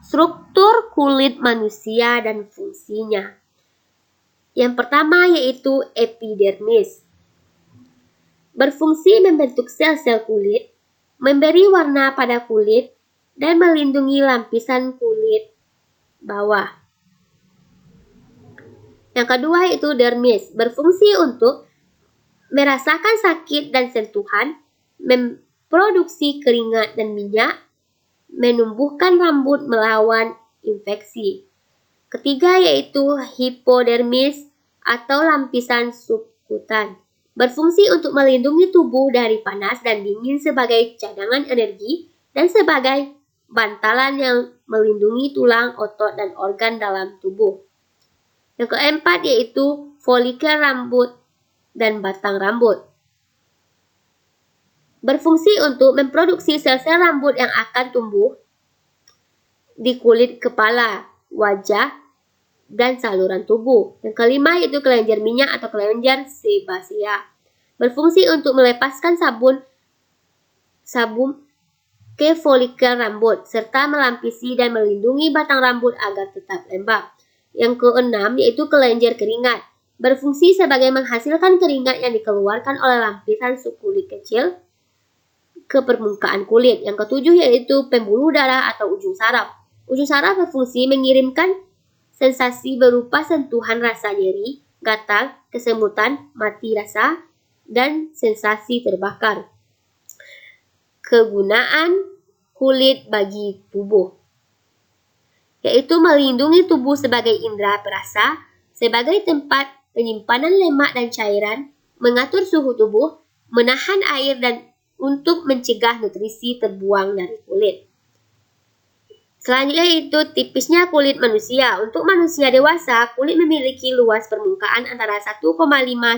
struktur kulit manusia dan fungsinya. Yang pertama yaitu epidermis. Berfungsi membentuk sel-sel kulit, memberi warna pada kulit, dan melindungi lapisan kulit bawah. Yang kedua yaitu dermis. Berfungsi untuk merasakan sakit dan sentuhan, memproduksi keringat dan minyak, menumbuhkan rambut melawan infeksi. Ketiga yaitu hipodermis atau lapisan subkutan. Berfungsi untuk melindungi tubuh dari panas dan dingin sebagai cadangan energi dan sebagai bantalan yang melindungi tulang, otot, dan organ dalam tubuh. Yang keempat yaitu folikel rambut dan batang rambut. Berfungsi untuk memproduksi sel-sel rambut yang akan tumbuh di kulit kepala, wajah, dan saluran tubuh. Yang kelima yaitu kelenjar minyak atau kelenjar sebasea. Berfungsi untuk melepaskan sabun ke folikel rambut serta melampisi dan melindungi batang rambut agar tetap lembab. Yang keenam yaitu kelenjar keringat. Berfungsi sebagai menghasilkan keringat yang dikeluarkan oleh lapisan subkulit kecil ke permukaan kulit. Yang ketujuh yaitu pembuluh darah atau ujung saraf. Ujung saraf berfungsi mengirimkan sensasi berupa sentuhan rasa nyeri, gatal, kesemutan, mati rasa, dan sensasi terbakar. Kegunaan kulit bagi tubuh, yaitu melindungi tubuh sebagai indera perasa, sebagai tempat penyimpanan lemak dan cairan, mengatur suhu tubuh, menahan air, dan untuk mencegah nutrisi terbuang dari kulit. Selanjutnya itu tipisnya kulit manusia. Untuk manusia dewasa, kulit memiliki luas permukaan antara 1,5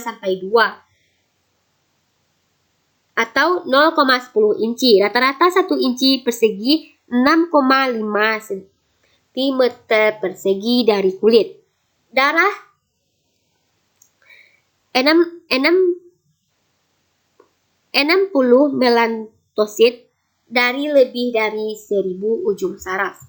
sampai 2 atau 0,10 inci. Rata-rata 1 inci persegi 6,5 cm persegi dari kulit. Darah 60 melanosit dari lebih dari 1000 ujung saraf.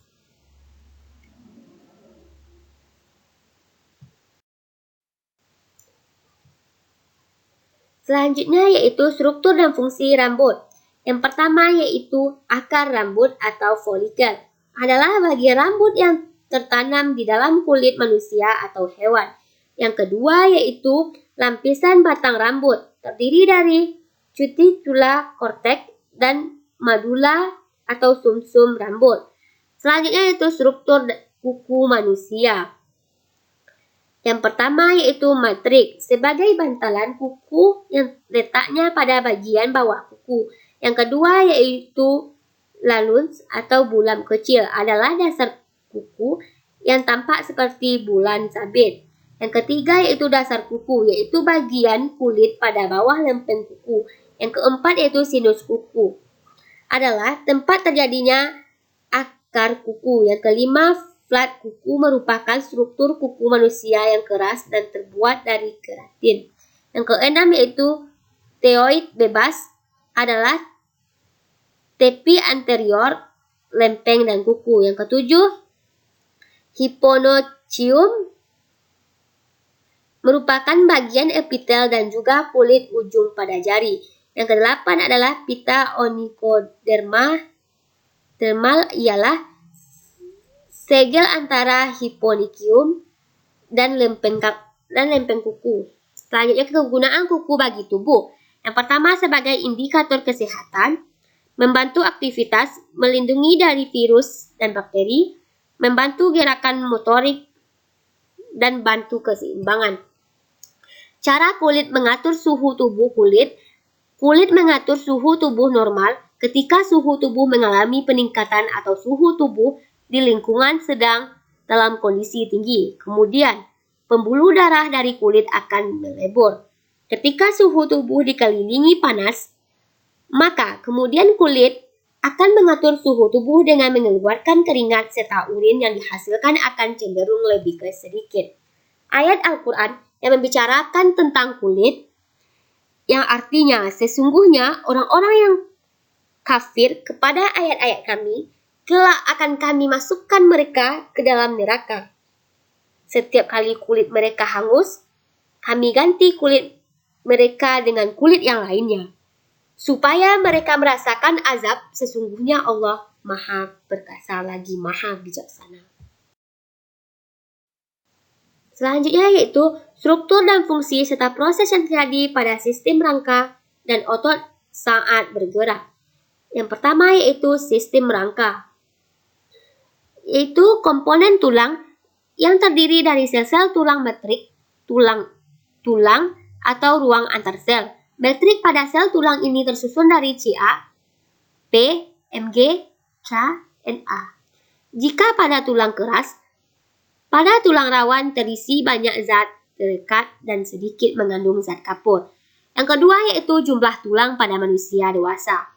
Selanjutnya yaitu struktur dan fungsi rambut. Yang pertama yaitu akar rambut atau folikel. Adalah bagian rambut yang tertanam di dalam kulit manusia atau hewan. Yang kedua yaitu lapisan batang rambut. Terdiri dari cuticula, korteks, dan madula atau sumsum rambut. Selanjutnya yaitu struktur kuku manusia. Yang pertama yaitu matriks, sebagai bantalan kuku yang letaknya pada bagian bawah kuku. Yang kedua yaitu lalus atau bulan kecil, adalah dasar kuku yang tampak seperti bulan sabit. Yang ketiga yaitu dasar kuku, yaitu bagian kulit pada bawah lempeng kuku. Yang keempat yaitu sinus kuku. adalah tempat terjadinya akar kuku. Yang kelima, flat kuku merupakan struktur kuku manusia yang keras dan terbuat dari keratin. Yang keenam yaitu teoid bebas adalah tepi anterior, lempeng dan kuku. Yang ketujuh, hyponochium merupakan bagian epitel dan juga kulit ujung pada jari. Yang kedelapan adalah pita onychoderma. Dermal ialah segel antara hyponychium dan lempeng kuku. Selanjutnya, kegunaan kuku bagi tubuh. Yang pertama, sebagai indikator kesehatan, membantu aktivitas, melindungi dari virus dan bakteri, membantu gerakan motorik, dan bantu keseimbangan. Cara kulit mengatur suhu tubuh kulit. Kulit mengatur suhu tubuh normal ketika suhu tubuh mengalami peningkatan atau suhu tubuh di lingkungan sedang dalam kondisi tinggi. Kemudian, pembuluh darah dari kulit akan melebur. Ketika suhu tubuh dikelilingi panas, maka kemudian kulit akan mengatur suhu tubuh dengan mengeluarkan keringat serta urin yang dihasilkan akan cenderung lebih ke sedikit. Ayat Al-Quran yang membicarakan tentang kulit, yang artinya sesungguhnya orang-orang yang kafir kepada ayat-ayat kami, kelak akan kami masukkan mereka ke dalam neraka. Setiap kali kulit mereka hangus, kami ganti kulit mereka dengan kulit yang lainnya, supaya mereka merasakan azab. Sesungguhnya Allah Maha Perkasa lagi Maha Bijaksana. Selanjutnya yaitu struktur dan fungsi serta proses yang terjadi pada sistem rangka dan otot saat bergerak. Yang pertama yaitu sistem rangka, yaitu komponen tulang yang terdiri dari sel-sel tulang metrik, tulang atau ruang antar sel. Metrik pada sel tulang ini tersusun dari Ca, P, Mg, Ca, Na. Jika pada tulang keras, pada tulang rawan terisi banyak zat terikat dan sedikit mengandung zat kapur. Yang kedua yaitu jumlah tulang pada manusia dewasa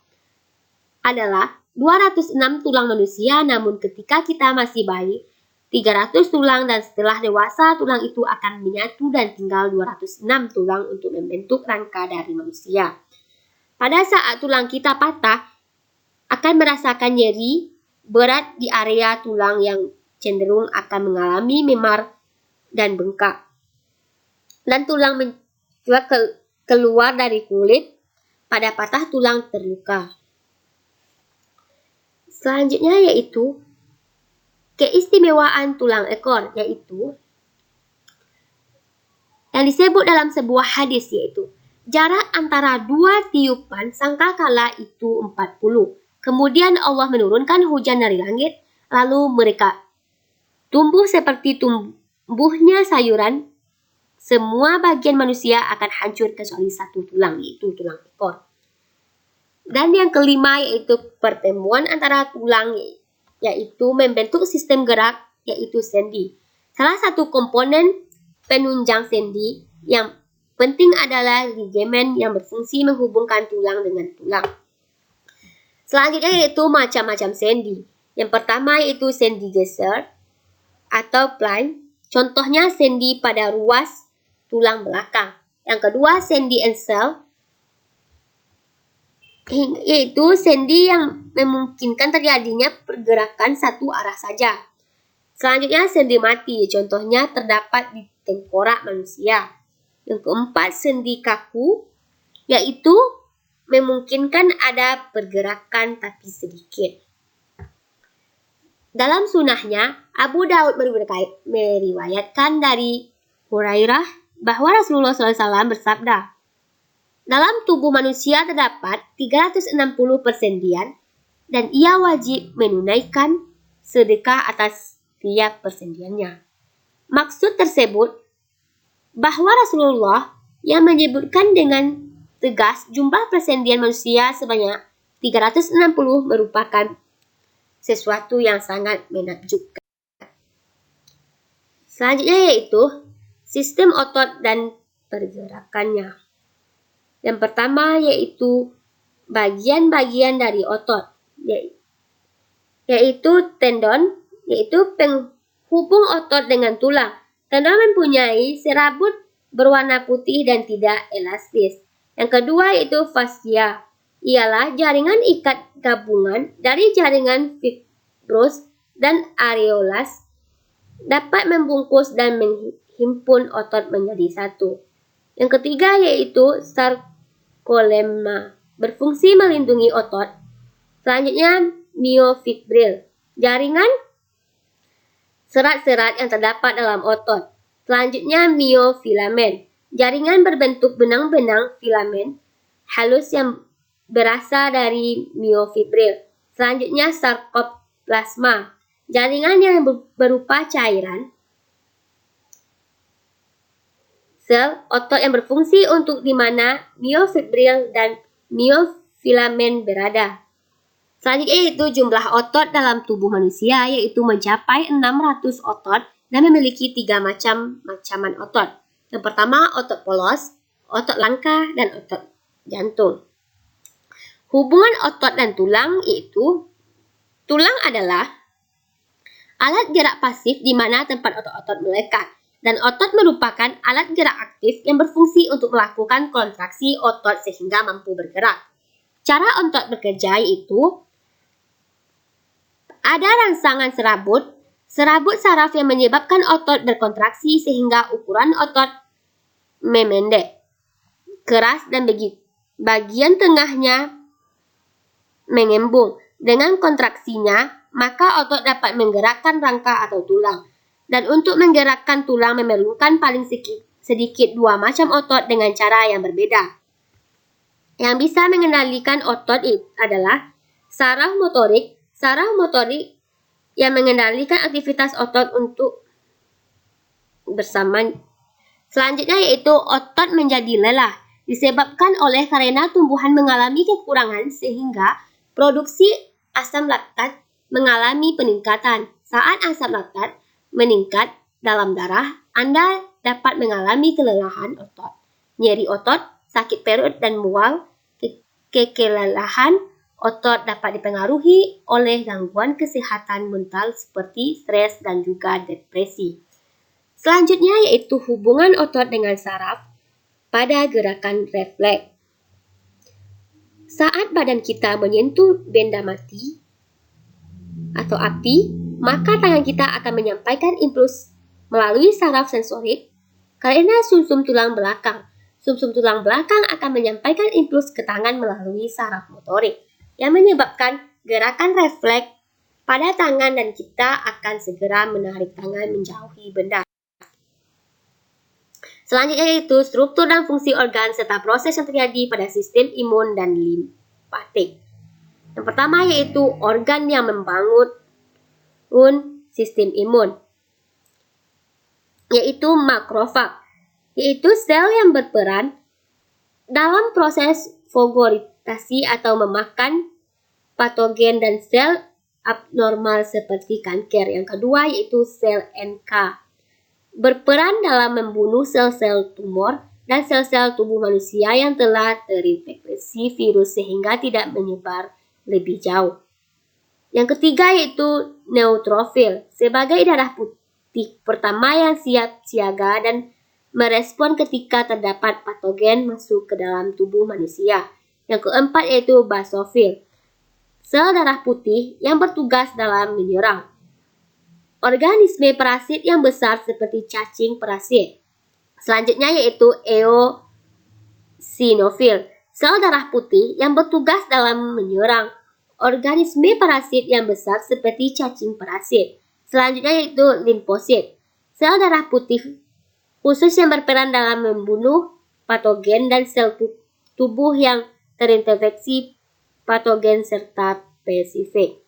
adalah 206 tulang manusia, namun ketika kita masih bayi 300 tulang, dan setelah dewasa tulang itu akan menyatu dan tinggal 206 tulang untuk membentuk rangka dari manusia. Pada saat tulang kita patah, akan merasakan nyeri berat di area tulang yang cenderung akan mengalami memar dan bengkak. Dan tulang mencuat keluar dari kulit pada patah tulang terluka. Selanjutnya yaitu keistimewaan tulang ekor, yaitu yang disebut dalam sebuah hadis, yaitu jarak antara dua tiupan sangkakala itu 40. Kemudian Allah menurunkan hujan dari langit, lalu mereka tumbuh seperti tumbuhnya sayuran. Semua bagian manusia akan hancur kecuali satu tulang, yaitu tulang ekor. Dan yang kelima yaitu pertemuan antara tulang, yaitu membentuk sistem gerak, yaitu sendi. Salah satu komponen penunjang sendi yang penting adalah ligamen yang berfungsi menghubungkan tulang dengan tulang. Selanjutnya yaitu macam-macam sendi. Yang pertama yaitu sendi geser atau pline. Contohnya sendi pada ruas tulang belakang. Yang kedua sendi ensel, yaitu sendi yang memungkinkan terjadinya pergerakan satu arah saja. Selanjutnya sendi mati, contohnya terdapat di tengkorak manusia. Yang keempat sendi kaku, yaitu memungkinkan ada pergerakan tapi sedikit. Dalam sunahnya, Abu Daud meriwayatkan dari Hurairah bahwa Rasulullah SAW bersabda, dalam tubuh manusia terdapat 360 persendian dan ia wajib menunaikan sedekah atas tiap persendiannya. Maksud tersebut bahwa Rasulullah yang menyebutkan dengan tegas jumlah persendian manusia sebanyak 360 merupakan sesuatu yang sangat menakjubkan. Selanjutnya yaitu sistem otot dan pergerakannya. Yang pertama yaitu bagian-bagian dari otot, yaitu tendon, yaitu penghubung otot dengan tulang. Tendon mempunyai serabut berwarna putih dan tidak elastis. Yang kedua yaitu fascia, ialah jaringan ikat gabungan dari jaringan fibrous dan areolas, dapat membungkus dan menghimpun otot menjadi satu. Yang ketiga yaitu sarkolemma, berfungsi melindungi otot. Selanjutnya myofibril, jaringan serat-serat yang terdapat dalam otot. Selanjutnya myofilamen, jaringan berbentuk benang-benang filamen halus yang berasal dari myofibril. Selanjutnya sarkoplasma, jaringan yang berupa cairan sel otot yang berfungsi untuk di mana myofibril dan myofilamen berada. Selanjutnya yaitu jumlah otot dalam tubuh manusia, yaitu mencapai 600 otot dan memiliki 3 macam otot. Yang pertama otot polos, otot langka, dan otot jantung. Hubungan otot dan tulang yaitu tulang adalah alat gerak pasif di mana tempat otot-otot melekat. Dan otot merupakan alat gerak aktif yang berfungsi untuk melakukan kontraksi otot sehingga mampu bergerak. Cara otot bekerja yaitu ada rangsangan serabut saraf yang menyebabkan otot berkontraksi sehingga ukuran otot memendek, keras dan bagian tengahnya mengembung. Dengan kontraksinya, maka otot dapat menggerakkan rangka atau tulang. Dan untuk menggerakkan tulang memerlukan paling sedikit 2 macam otot dengan cara yang berbeda. Yang bisa mengendalikan otot adalah saraf motorik yang mengendalikan aktivitas otot untuk bersamaan. Selanjutnya yaitu otot menjadi lelah, disebabkan karena tumbuhan mengalami kekurangan sehingga produksi asam laktat mengalami peningkatan. Saat asam laktat meningkat dalam darah, Anda dapat mengalami kelelahan otot, nyeri otot, sakit perut dan mual. Kelelahan otot dapat dipengaruhi oleh gangguan kesehatan mental seperti stres dan juga depresi. Selanjutnya yaitu hubungan otot dengan saraf pada gerakan refleks. Saat badan kita menyentuh benda mati atau api, maka tangan kita akan menyampaikan impuls melalui saraf sensorik karena sumsum tulang belakang. Sumsum tulang belakang akan menyampaikan impuls ke tangan melalui saraf motorik yang menyebabkan gerakan refleks pada tangan dan kita akan segera menarik tangan menjauhi benda. Selanjutnya yaitu struktur dan fungsi organ serta proses yang terjadi pada sistem imun dan limpatik. Yang pertama yaitu organ yang membangun sistem imun, yaitu makrofag, yaitu sel yang berperan dalam proses fagositasi atau memakan patogen dan sel abnormal seperti kanker. Yang kedua yaitu sel NK, berperan dalam membunuh sel-sel tumor dan sel-sel tubuh manusia yang telah terinfeksi virus sehingga tidak menyebar lebih jauh. Yang ketiga yaitu neutrofil, sebagai darah putih pertama yang siap siaga dan merespon ketika terdapat patogen masuk ke dalam tubuh manusia. Yang keempat yaitu basofil, sel darah putih yang bertugas dalam menyerang organisme parasit yang besar seperti cacing parasit. Selanjutnya yaitu eosinofil, sel darah putih yang bertugas dalam menyerang organisme parasit yang besar seperti cacing parasit. Selanjutnya yaitu limfosit, sel darah putih khusus yang berperan dalam membunuh patogen dan sel tubuh yang terinfeksi patogen serta spesifik.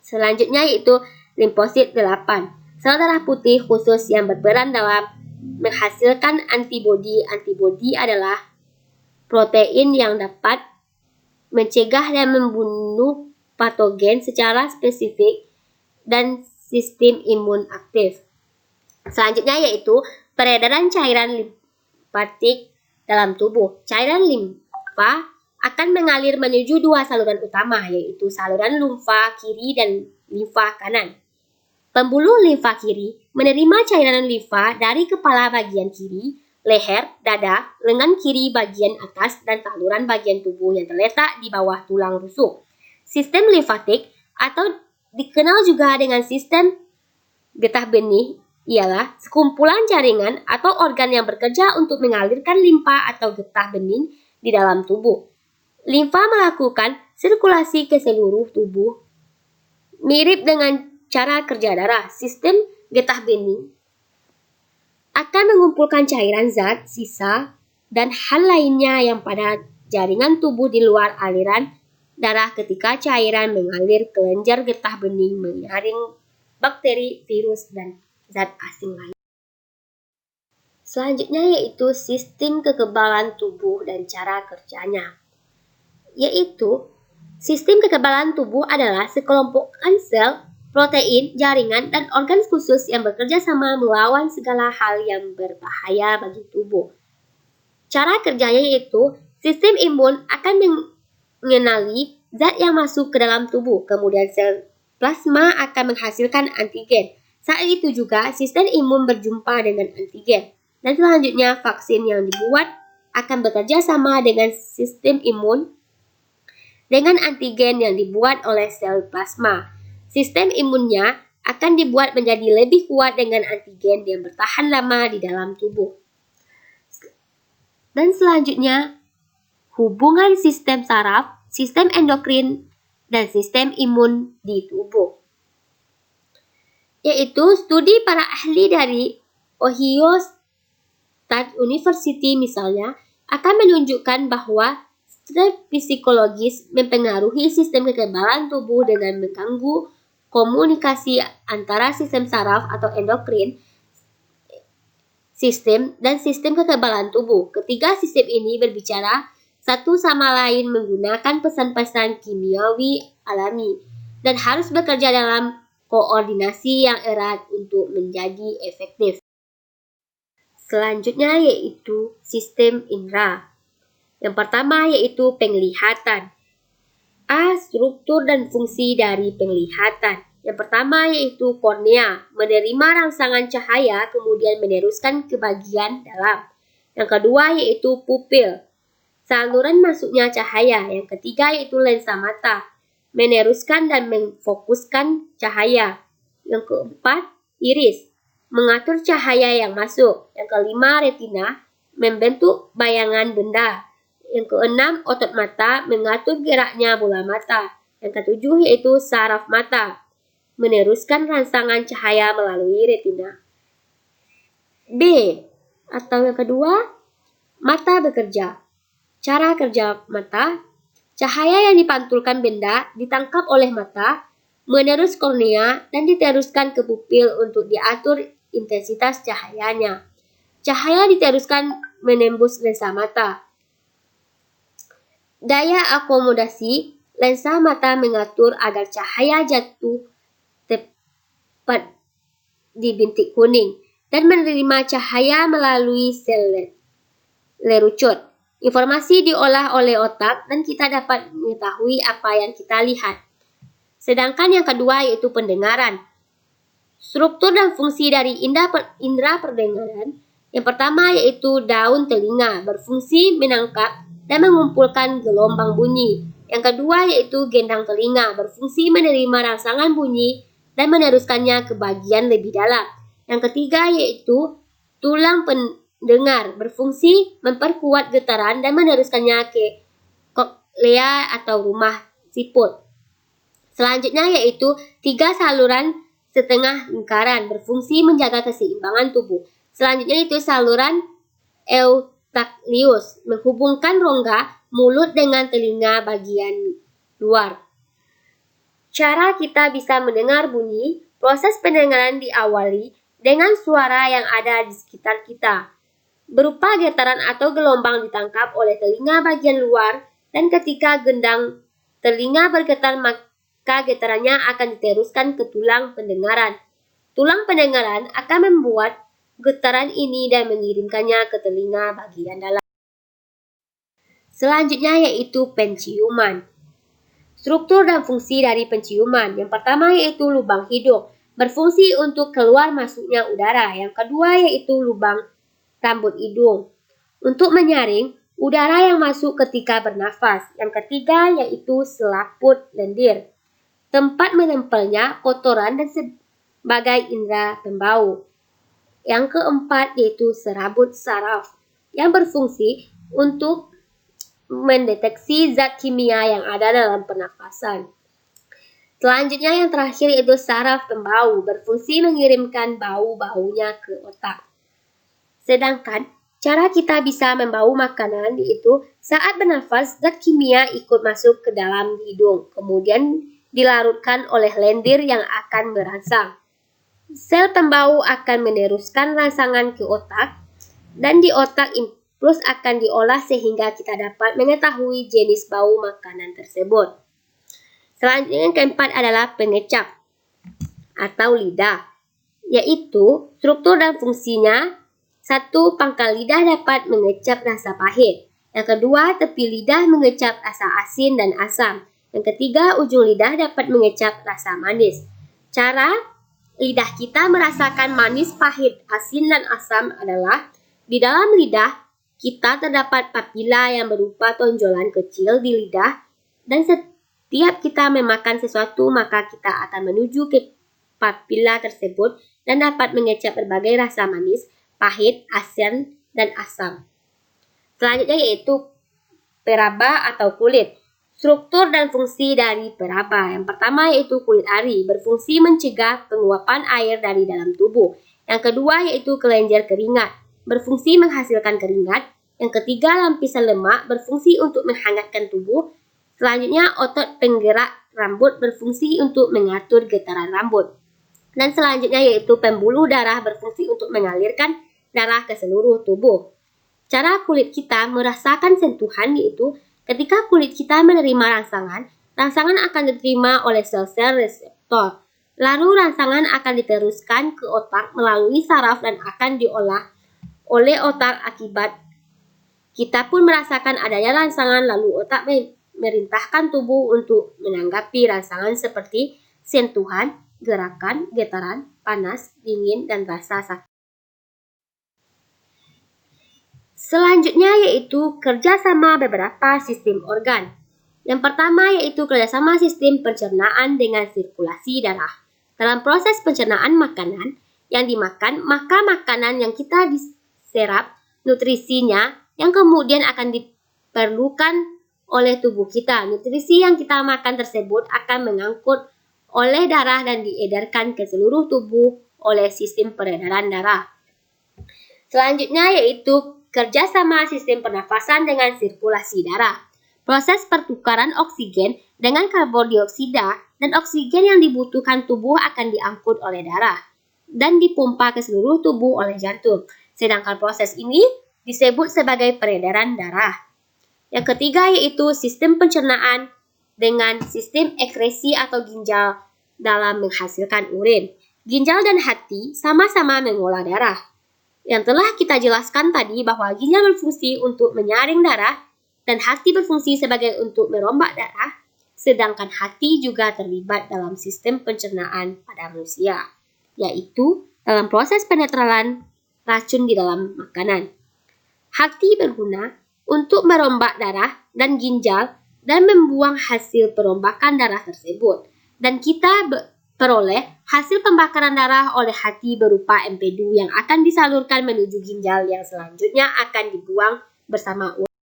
Selanjutnya yaitu limfosit 8, sel darah putih khusus yang berperan dalam menghasilkan antibodi. Antibodi adalah protein yang dapat mencegah dan membunuh patogen secara spesifik dan sistem imun aktif. Selanjutnya yaitu peredaran cairan limpatik dalam tubuh. Cairan limfa akan mengalir menuju dua saluran utama, yaitu saluran limfa kiri dan limfa kanan. Pembuluh limfa kiri menerima cairan limfa dari kepala bagian kiri, leher, dada, lengan kiri bagian atas, dan saluran bagian tubuh yang terletak di bawah tulang rusuk. Sistem limfatik atau dikenal juga dengan sistem getah benih ialah sekumpulan jaringan atau organ yang bekerja untuk mengalirkan limfa atau getah benih di dalam tubuh. Limfa melakukan sirkulasi ke seluruh tubuh. Mirip dengan cara kerja darah, sistem getah benih akan mengumpulkan cairan zat, sisa, dan hal lainnya yang pada jaringan tubuh di luar aliran darah ketika cairan mengalir ke kelenjar getah benih menyaring bakteri, virus, dan zat asing lain. Selanjutnya yaitu sistem kekebalan tubuh dan cara kerjanya. Yaitu, sistem kekebalan tubuh adalah sekelompokan sel, protein, jaringan, dan organ khusus yang bekerja sama melawan segala hal yang berbahaya bagi tubuh. Cara kerjanya yaitu, sistem imun akan mengenali zat yang masuk ke dalam tubuh, kemudian sel plasma akan menghasilkan antigen. Saat itu juga sistem imun berjumpa dengan antigen. Dan selanjutnya vaksin yang dibuat akan bekerja sama dengan sistem imun dengan antigen yang dibuat oleh sel plasma. Sistem imunnya akan dibuat menjadi lebih kuat dengan antigen yang bertahan lama di dalam tubuh. Dan selanjutnya, hubungan sistem saraf, sistem endokrin, dan sistem imun di tubuh. Yaitu studi para ahli dari Ohio State University misalnya akan menunjukkan bahwa stres psikologis mempengaruhi sistem kekebalan tubuh dengan mengganggu komunikasi antara sistem saraf atau endokrin, sistem, dan sistem kekebalan tubuh. Ketiga sistem ini berbicara satu sama lain menggunakan pesan-pesan kimiawi alami dan harus bekerja dalam koordinasi yang erat untuk menjadi efektif. Selanjutnya yaitu sistem indera. Yang pertama yaitu penglihatan. A. Struktur dan fungsi dari penglihatan. Yang pertama yaitu kornea, menerima rangsangan cahaya kemudian meneruskan ke bagian dalam. Yang kedua yaitu pupil, saluran masuknya cahaya. Yang ketiga yaitu lensa mata, meneruskan dan memfokuskan cahaya. Yang keempat, iris, mengatur cahaya yang masuk. Yang kelima, retina, membentuk bayangan benda. Yang keenam, otot mata, mengatur geraknya bola mata. Yang ketujuh yaitu saraf mata, meneruskan rangsangan cahaya melalui retina. B. Atau yang kedua, mata bekerja. Cara kerja mata, cahaya yang dipantulkan benda ditangkap oleh mata, menerus kornea, dan diteruskan ke pupil untuk diatur intensitas cahayanya. Cahaya diteruskan menembus lensa mata. Daya akomodasi, lensa mata mengatur agar cahaya jatuh tepat di bintik kuning dan menerima cahaya melalui sel lerucut. Informasi diolah oleh otak dan kita dapat mengetahui apa yang kita lihat. Sedangkan yang kedua yaitu pendengaran. Struktur dan fungsi dari indera pendengaran. Yang pertama yaitu daun telinga, berfungsi menangkap dan mengumpulkan gelombang bunyi. Yang kedua yaitu gendang telinga, berfungsi menerima rangsangan bunyi dan meneruskannya ke bagian lebih dalam. Yang ketiga yaitu tulang pendengar, berfungsi memperkuat getaran dan meneruskannya ke koklea atau rumah siput. Selanjutnya yaitu 3 saluran setengah lingkaran, berfungsi menjaga keseimbangan tubuh. Selanjutnya itu saluran eutaklius, menghubungkan rongga mulut dengan telinga bagian luar. Cara kita bisa mendengar bunyi, proses pendengaran diawali dengan suara yang ada di sekitar kita, berupa getaran atau gelombang ditangkap oleh telinga bagian luar, dan ketika gendang telinga bergetar maka getarannya akan diteruskan ke tulang pendengaran. Tulang pendengaran akan membuat getaran ini dan mengirimkannya ke telinga bagian dalam. Selanjutnya yaitu penciuman. Struktur dan fungsi dari penciuman. Yang pertama yaitu lubang hidung, berfungsi untuk keluar masuknya udara. Yang kedua yaitu lubang rambut hidung, untuk menyaring udara yang masuk ketika bernafas. Yang ketiga yaitu selaput lendir, tempat menempelnya kotoran dan sebagai indera pembau. Yang keempat yaitu serabut saraf, yang berfungsi untuk mendeteksi zat kimia yang ada dalam pernafasan. Selanjutnya yang terakhir yaitu saraf pembau, berfungsi mengirimkan bau-baunya ke otak. Sedangkan cara kita bisa membau makanan yaitu saat bernafas zat kimia ikut masuk ke dalam hidung, kemudian dilarutkan oleh lendir yang akan merangsang. Sel pembau akan meneruskan rangsangan ke otak, dan di otak impuls akan diolah sehingga kita dapat mengetahui jenis bau makanan tersebut. Selanjutnya yang keempat adalah pengecap atau lidah, yaitu struktur dan fungsinya. 1. Pangkal lidah dapat mengecap rasa pahit. Yang kedua, tepi lidah mengecap rasa asin dan asam. Yang ketiga, ujung lidah dapat mengecap rasa manis. Cara lidah kita merasakan manis, pahit, asin, dan asam adalah di dalam lidah kita terdapat papila yang berupa tonjolan kecil di lidah, dan setiap kita memakan sesuatu maka kita akan menuju ke papila tersebut dan dapat mengecap berbagai rasa manis, pahit, asin, dan asam. Selanjutnya yaitu peraba atau kulit. Struktur dan fungsi dari peraba. Yang pertama yaitu kulit ari, berfungsi mencegah penguapan air dari dalam tubuh. Yang kedua yaitu kelenjar keringat, berfungsi menghasilkan keringat. Yang ketiga lapisan lemak, berfungsi untuk menghangatkan tubuh. Selanjutnya otot penggerak rambut, berfungsi untuk mengatur getaran rambut. Dan selanjutnya yaitu pembuluh darah, berfungsi untuk mengalirkan darah ke seluruh tubuh. Cara kulit kita merasakan sentuhan yaitu ketika kulit kita menerima rangsangan, rangsangan akan diterima oleh sel-sel reseptor. Lalu rangsangan akan diteruskan ke otak melalui saraf dan akan diolah oleh otak. Akibat kita pun merasakan adanya rangsangan, lalu otak merintahkan tubuh untuk menanggapi rangsangan seperti sentuhan, gerakan, getaran, panas, dingin, dan rasa sakit. Selanjutnya yaitu kerjasama beberapa sistem organ. Yang pertama yaitu kerjasama sistem pencernaan dengan sirkulasi darah. Dalam proses pencernaan makanan yang dimakan, maka makanan yang kita diserap nutrisinya yang kemudian akan diperlukan oleh tubuh kita. Nutrisi yang kita makan tersebut akan mengangkut oleh darah dan diedarkan ke seluruh tubuh oleh sistem peredaran darah. Selanjutnya yaitu kerjasama sistem pernafasan dengan sirkulasi darah. Proses pertukaran oksigen dengan karbon dioksida dan oksigen yang dibutuhkan tubuh akan diangkut oleh darah dan dipompa ke seluruh tubuh oleh jantung. Sedangkan proses ini disebut sebagai peredaran darah. Yang ketiga yaitu sistem pencernaan dengan sistem ekskresi atau ginjal dalam menghasilkan urin. Ginjal dan hati sama-sama mengolah darah. Yang telah kita jelaskan tadi bahwa ginjal berfungsi untuk menyaring darah dan hati berfungsi sebagai untuk merombak darah, sedangkan hati juga terlibat dalam sistem pencernaan pada manusia, yaitu dalam proses penetralan racun di dalam makanan. Hati berguna untuk merombak darah dan ginjal dan membuang hasil perombakan darah tersebut, dan kita peroleh hasil pembakaran darah oleh hati berupa empedu yang akan disalurkan menuju ginjal yang selanjutnya akan dibuang bersama urin.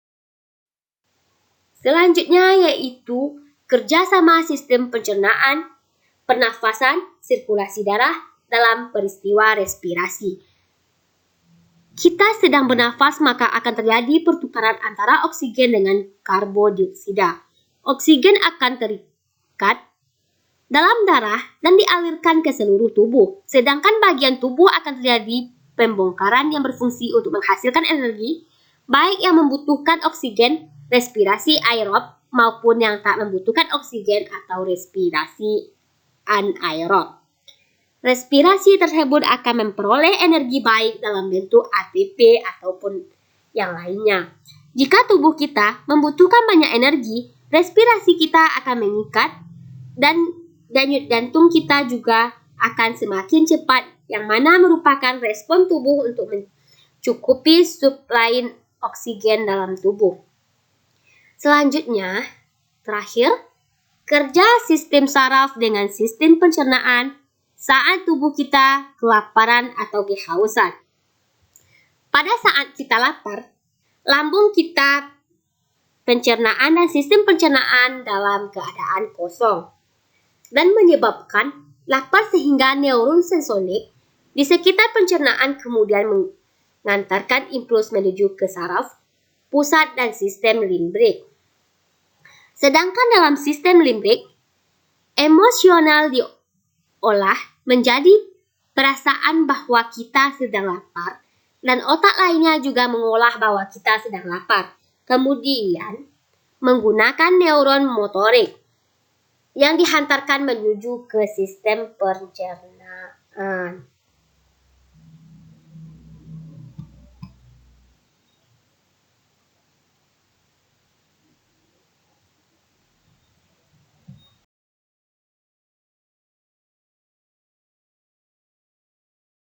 Selanjutnya yaitu kerjasama sistem pencernaan, pernafasan, sirkulasi darah dalam peristiwa respirasi. Kita sedang bernafas maka akan terjadi pertukaran antara oksigen dengan karbon dioksida. Oksigen akan terikat dalam darah dan dialirkan ke seluruh tubuh, sedangkan bagian tubuh akan terjadi pembongkaran yang berfungsi untuk menghasilkan energi, baik yang membutuhkan oksigen, respirasi aerob, maupun yang tak membutuhkan oksigen atau respirasi anaerob. Respirasi tersebut akan memperoleh energi baik dalam bentuk ATP ataupun yang lainnya. Jika tubuh kita membutuhkan banyak energi, respirasi kita akan meningkat dan denyut jantung kita juga akan semakin cepat, yang mana merupakan respon tubuh untuk mencukupi suplai oksigen dalam tubuh. Selanjutnya, terakhir, kerja sistem saraf dengan sistem pencernaan saat tubuh kita kelaparan atau kehausan. Pada saat kita lapar, lambung kita, pencernaan dan sistem pencernaan dalam keadaan kosong dan menyebabkan lapar sehingga neuron sensorik di sekitar pencernaan kemudian mengantarkan impuls menuju ke saraf, pusat dan sistem limbik. Sedangkan dalam sistem limbik, emosional diolah menjadi perasaan bahwa kita sedang lapar dan otak lainnya juga mengolah bahwa kita sedang lapar. Kemudian menggunakan neuron motorik yang dihantarkan menuju ke sistem pencernaan.